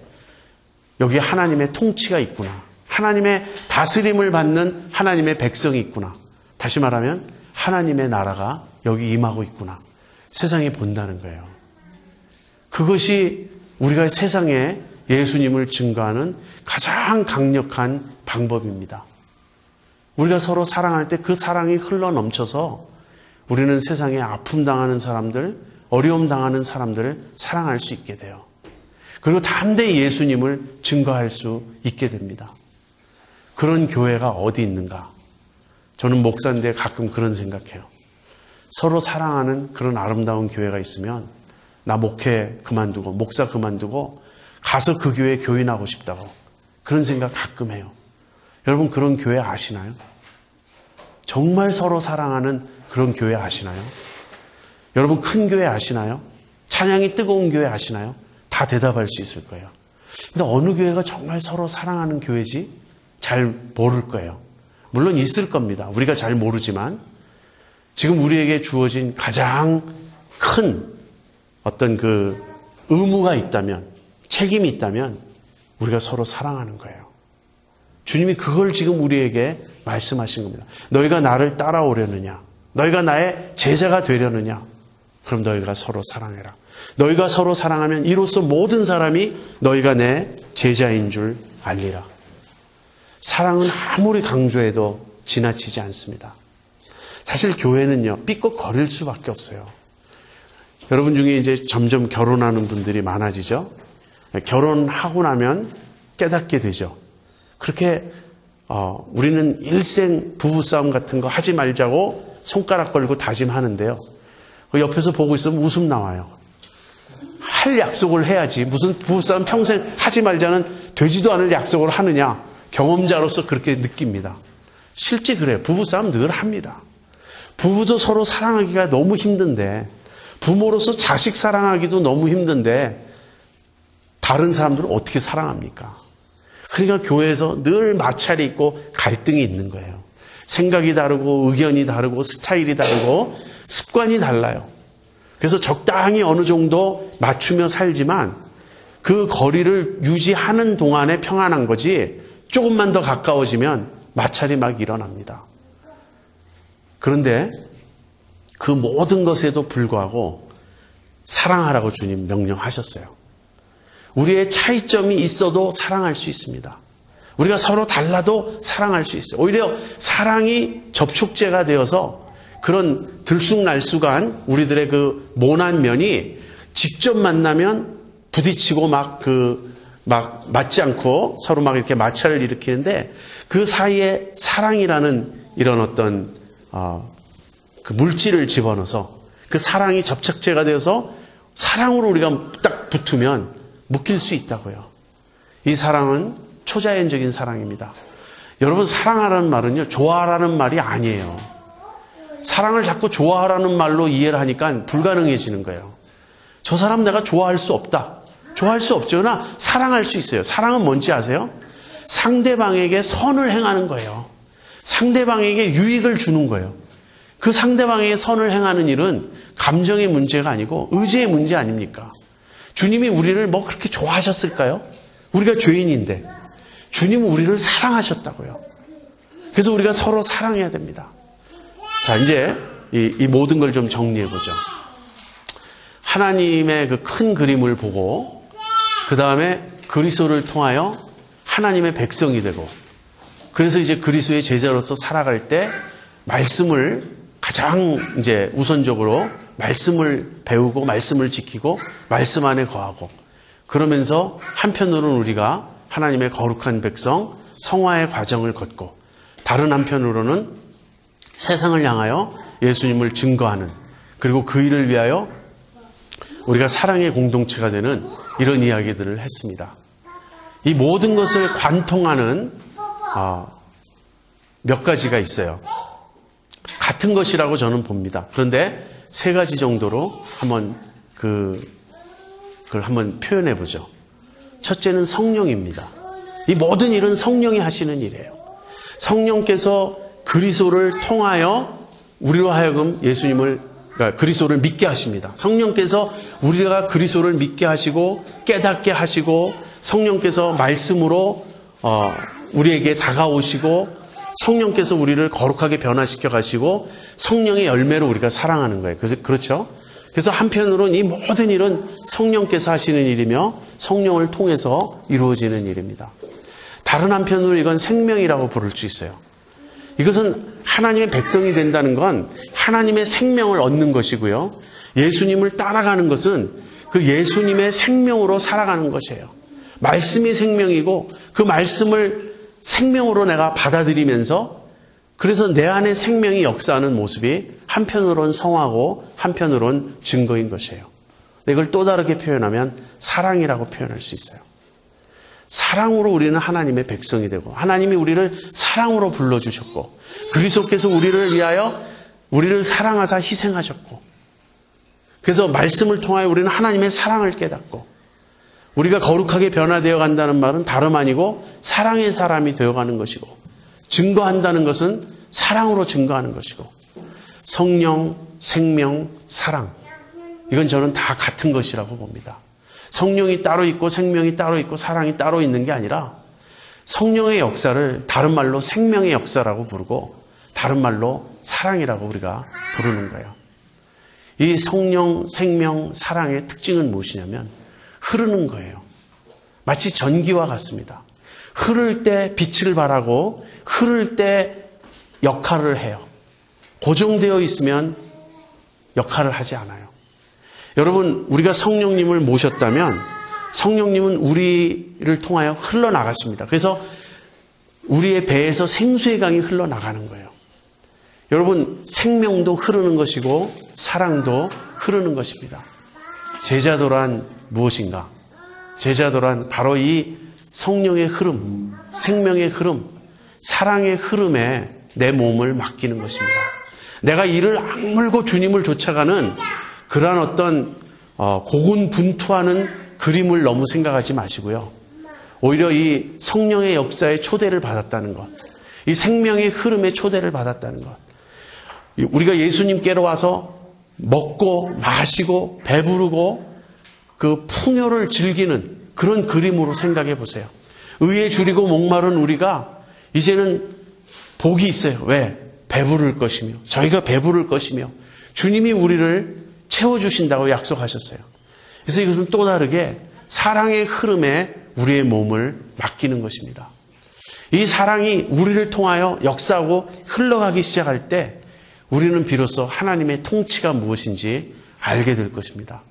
여기에 하나님의 통치가 있구나. 하나님의 다스림을 받는 하나님의 백성이 있구나. 다시 말하면 하나님의 나라가 여기 임하고 있구나. 세상이 본다는 거예요. 그것이 우리가 세상에 예수님을 증거하는 가장 강력한 방법입니다. 우리가 서로 사랑할 때 그 사랑이 흘러 넘쳐서 우리는 세상에 아픔 당하는 사람들, 어려움 당하는 사람들을 사랑할 수 있게 돼요. 그리고 담대히 예수님을 증거할 수 있게 됩니다. 그런 교회가 어디 있는가? 저는 목사인데 가끔 그런 생각해요. 서로 사랑하는 그런 아름다운 교회가 있으면 나 목회 그만두고 목사 그만두고 가서 그 교회에 교인하고 싶다고 그런 생각 가끔 해요. 여러분, 그런 교회 아시나요? 정말 서로 사랑하는 그런 교회 아시나요? 여러분, 큰 교회 아시나요? 찬양이 뜨거운 교회 아시나요? 다 대답할 수 있을 거예요. 근데 어느 교회가 정말 서로 사랑하는 교회지? 잘 모를 거예요. 물론 있을 겁니다. 우리가 잘 모르지만 지금 우리에게 주어진 가장 큰 어떤 의무가 있다면, 책임이 있다면 우리가 서로 사랑하는 거예요. 주님이 그걸 지금 우리에게 말씀하신 겁니다. 너희가 나를 따라오려느냐? 너희가 나의 제자가 되려느냐? 그럼 너희가 서로 사랑해라. 너희가 서로 사랑하면 이로써 모든 사람이 너희가 내 제자인 줄 알리라. 사랑은 아무리 강조해도 지나치지 않습니다. 사실 교회는요, 삐걱거릴 수밖에 없어요. 여러분 중에 이제 점점 결혼하는 분들이 많아지죠. 결혼하고 나면 깨닫게 되죠. 그렇게 우리는 일생 부부싸움 같은 거 하지 말자고 손가락 걸고 다짐하는데요. 옆에서 보고 있으면 웃음 나와요. 할 약속을 해야지. 무슨 부부싸움 평생 하지 말자는 되지도 않을 약속을 하느냐. 경험자로서 그렇게 느낍니다. 실제 그래요. 부부싸움 늘 합니다. 부부도 서로 사랑하기가 너무 힘든데, 부모로서 자식 사랑하기도 너무 힘든데 다른 사람들은 어떻게 사랑합니까? 그러니까 교회에서 늘 마찰이 있고 갈등이 있는 거예요. 생각이 다르고 의견이 다르고 스타일이 다르고 습관이 달라요. 그래서 적당히 어느 정도 맞추며 살지만 그 거리를 유지하는 동안에 평안한 거지, 조금만 더 가까워지면 마찰이 막 일어납니다. 그런데 그 모든 것에도 불구하고 사랑하라고 주님 명령하셨어요. 우리의 차이점이 있어도 사랑할 수 있습니다. 우리가 서로 달라도 사랑할 수 있어요. 오히려 사랑이 접촉제가 되어서 그런 들쑥날쑥한 우리들의 그 모난 면이 직접 만나면 부딪히고 막 맞지 않고 서로 막 이렇게 마찰을 일으키는데, 그 사이에 사랑이라는 이런 어떤 그 물질을 집어넣어서 그 사랑이 접착제가 되어서 사랑으로 우리가 딱 붙으면 묶일 수 있다고요. 이 사랑은 초자연적인 사랑입니다. 여러분, 사랑하라는 말은요, 좋아하라는 말이 아니에요. 사랑을 자꾸 좋아하라는 말로 이해를 하니까 불가능해지는 거예요. 저 사람 내가 좋아할 수 없다. 좋아할 수 없죠. 그러나 사랑할 수 있어요. 사랑은 뭔지 아세요? 상대방에게 선을 행하는 거예요. 상대방에게 유익을 주는 거예요. 그 상대방에게 선을 행하는 일은 감정의 문제가 아니고 의지의 문제 아닙니까? 주님이 우리를 뭐 그렇게 좋아하셨을까요? 우리가 죄인인데 주님은 우리를 사랑하셨다고요. 그래서 우리가 서로 사랑해야 됩니다. 자, 이제 이 모든 걸 좀 정리해 보죠. 하나님의 그 큰 그림을 보고, 그 다음에 그리스도를 통하여 하나님의 백성이 되고, 그래서 이제 그리스도의 제자로서 살아갈 때 말씀을 가장 이제 우선적으로 말씀을 배우고 말씀을 지키고 말씀 안에 거하고, 그러면서 한편으로는 우리가 하나님의 거룩한 백성 성화의 과정을 걷고, 다른 한편으로는 세상을 향하여 예수님을 증거하는, 그리고 그 일을 위하여 우리가 사랑의 공동체가 되는 이런 이야기들을 했습니다. 이 모든 것을 관통하는 몇 가지가 있어요. 같은 것이라고 저는 봅니다. 그런데 세 가지 정도로 한번 그걸 한번 표현해 보죠. 첫째는 성령입니다. 이 모든 일은 성령이 하시는 일이에요. 성령께서 그리스도를 통하여 우리로 하여금 그러니까 그리스도를 믿게 하십니다. 성령께서 우리가 그리스도를 믿게 하시고 깨닫게 하시고, 성령께서 말씀으로 우리에게 다가오시고, 성령께서 우리를 거룩하게 변화시켜 가시고, 성령의 열매로 우리가 사랑하는 거예요. 그렇죠? 그래서 한편으로는 이 모든 일은 성령께서 하시는 일이며 성령을 통해서 이루어지는 일입니다. 다른 한편으로 이건 생명이라고 부를 수 있어요. 이것은 하나님의 백성이 된다는 건 하나님의 생명을 얻는 것이고요. 예수님을 따라가는 것은 그 예수님의 생명으로 살아가는 것이에요. 말씀이 생명이고 그 말씀을 생명으로 내가 받아들이면서, 그래서 내 안에 생명이 역사하는 모습이 한편으로는 성화고 한편으로는 증거인 것이에요. 이걸 또 다르게 표현하면 사랑이라고 표현할 수 있어요. 사랑으로 우리는 하나님의 백성이 되고, 하나님이 우리를 사랑으로 불러주셨고, 그리스도께서 우리를 위하여 우리를 사랑하사 희생하셨고, 그래서 말씀을 통하여 우리는 하나님의 사랑을 깨닫고, 우리가 거룩하게 변화되어 간다는 말은 다름 아니고 사랑의 사람이 되어가는 것이고, 증거한다는 것은 사랑으로 증거하는 것이고, 성령, 생명, 사랑, 이건 저는 다 같은 것이라고 봅니다. 성령이 따로 있고 생명이 따로 있고 사랑이 따로 있는 게 아니라 성령의 역사를 다른 말로 생명의 역사라고 부르고 다른 말로 사랑이라고 우리가 부르는 거예요. 이 성령, 생명, 사랑의 특징은 무엇이냐면 흐르는 거예요. 마치 전기와 같습니다. 흐를 때 빛을 발하고 흐를 때 역할을 해요. 고정되어 있으면 역할을 하지 않아요. 여러분, 우리가 성령님을 모셨다면 성령님은 우리를 통하여 흘러나가십니다. 그래서 우리의 배에서 생수의 강이 흘러나가는 거예요. 여러분, 생명도 흐르는 것이고 사랑도 흐르는 것입니다. 제자도란 무엇인가? 제자도란 바로 이 성령의 흐름, 생명의 흐름, 사랑의 흐름에 내 몸을 맡기는 것입니다. 내가 이를 악물고 주님을 쫓아가는 그러한 어떤 고군분투하는 그림을 너무 생각하지 마시고요. 오히려 이 성령의 역사에 초대를 받았다는 것, 이 생명의 흐름에 초대를 받았다는 것, 우리가 예수님께로 와서 먹고 마시고 배부르고 그 풍요를 즐기는 그런 그림으로 생각해 보세요. 의에 줄이고 목마른 우리가 이제는 복이 있어요. 왜? 배부를 것이며 저희가 배부를 것이며 주님이 우리를 채워주신다고 약속하셨어요. 그래서 이것은 또 다르게 사랑의 흐름에 우리의 몸을 맡기는 것입니다. 이 사랑이 우리를 통하여 역사하고 흘러가기 시작할 때 우리는 비로소 하나님의 통치가 무엇인지 알게 될 것입니다.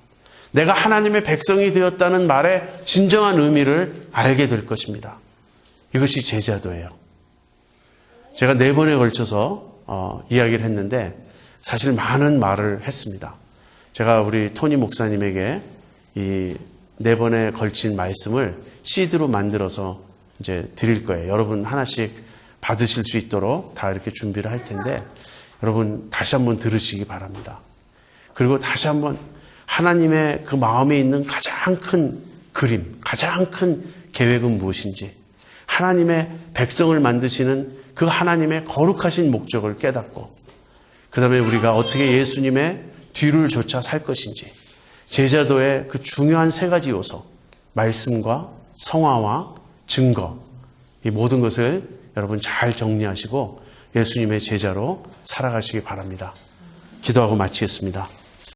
내가 하나님의 백성이 되었다는 말의 진정한 의미를 알게 될 것입니다. 이것이 제자도예요. 제가 4번에 걸쳐서 이야기를 했는데 사실 많은 말을 했습니다. 제가 우리 토니 목사님에게 이 4번에 걸친 말씀을 CD로 만들어서 이제 드릴 거예요. 여러분 하나씩 받으실 수 있도록 다 이렇게 준비를 할 텐데 여러분 다시 한번 들으시기 바랍니다. 그리고 다시 한번 하나님의 그 마음에 있는 가장 큰 그림, 가장 큰 계획은 무엇인지, 하나님의 백성을 만드시는 그 하나님의 거룩하신 목적을 깨닫고 그 다음에 우리가 어떻게 예수님의 뒤를 쫓아 살 것인지, 제자도의 그 중요한 3가지 요소, 말씀과 성화와 증거, 이 모든 것을 여러분 잘 정리하시고 예수님의 제자로 살아가시기 바랍니다. 기도하고 마치겠습니다.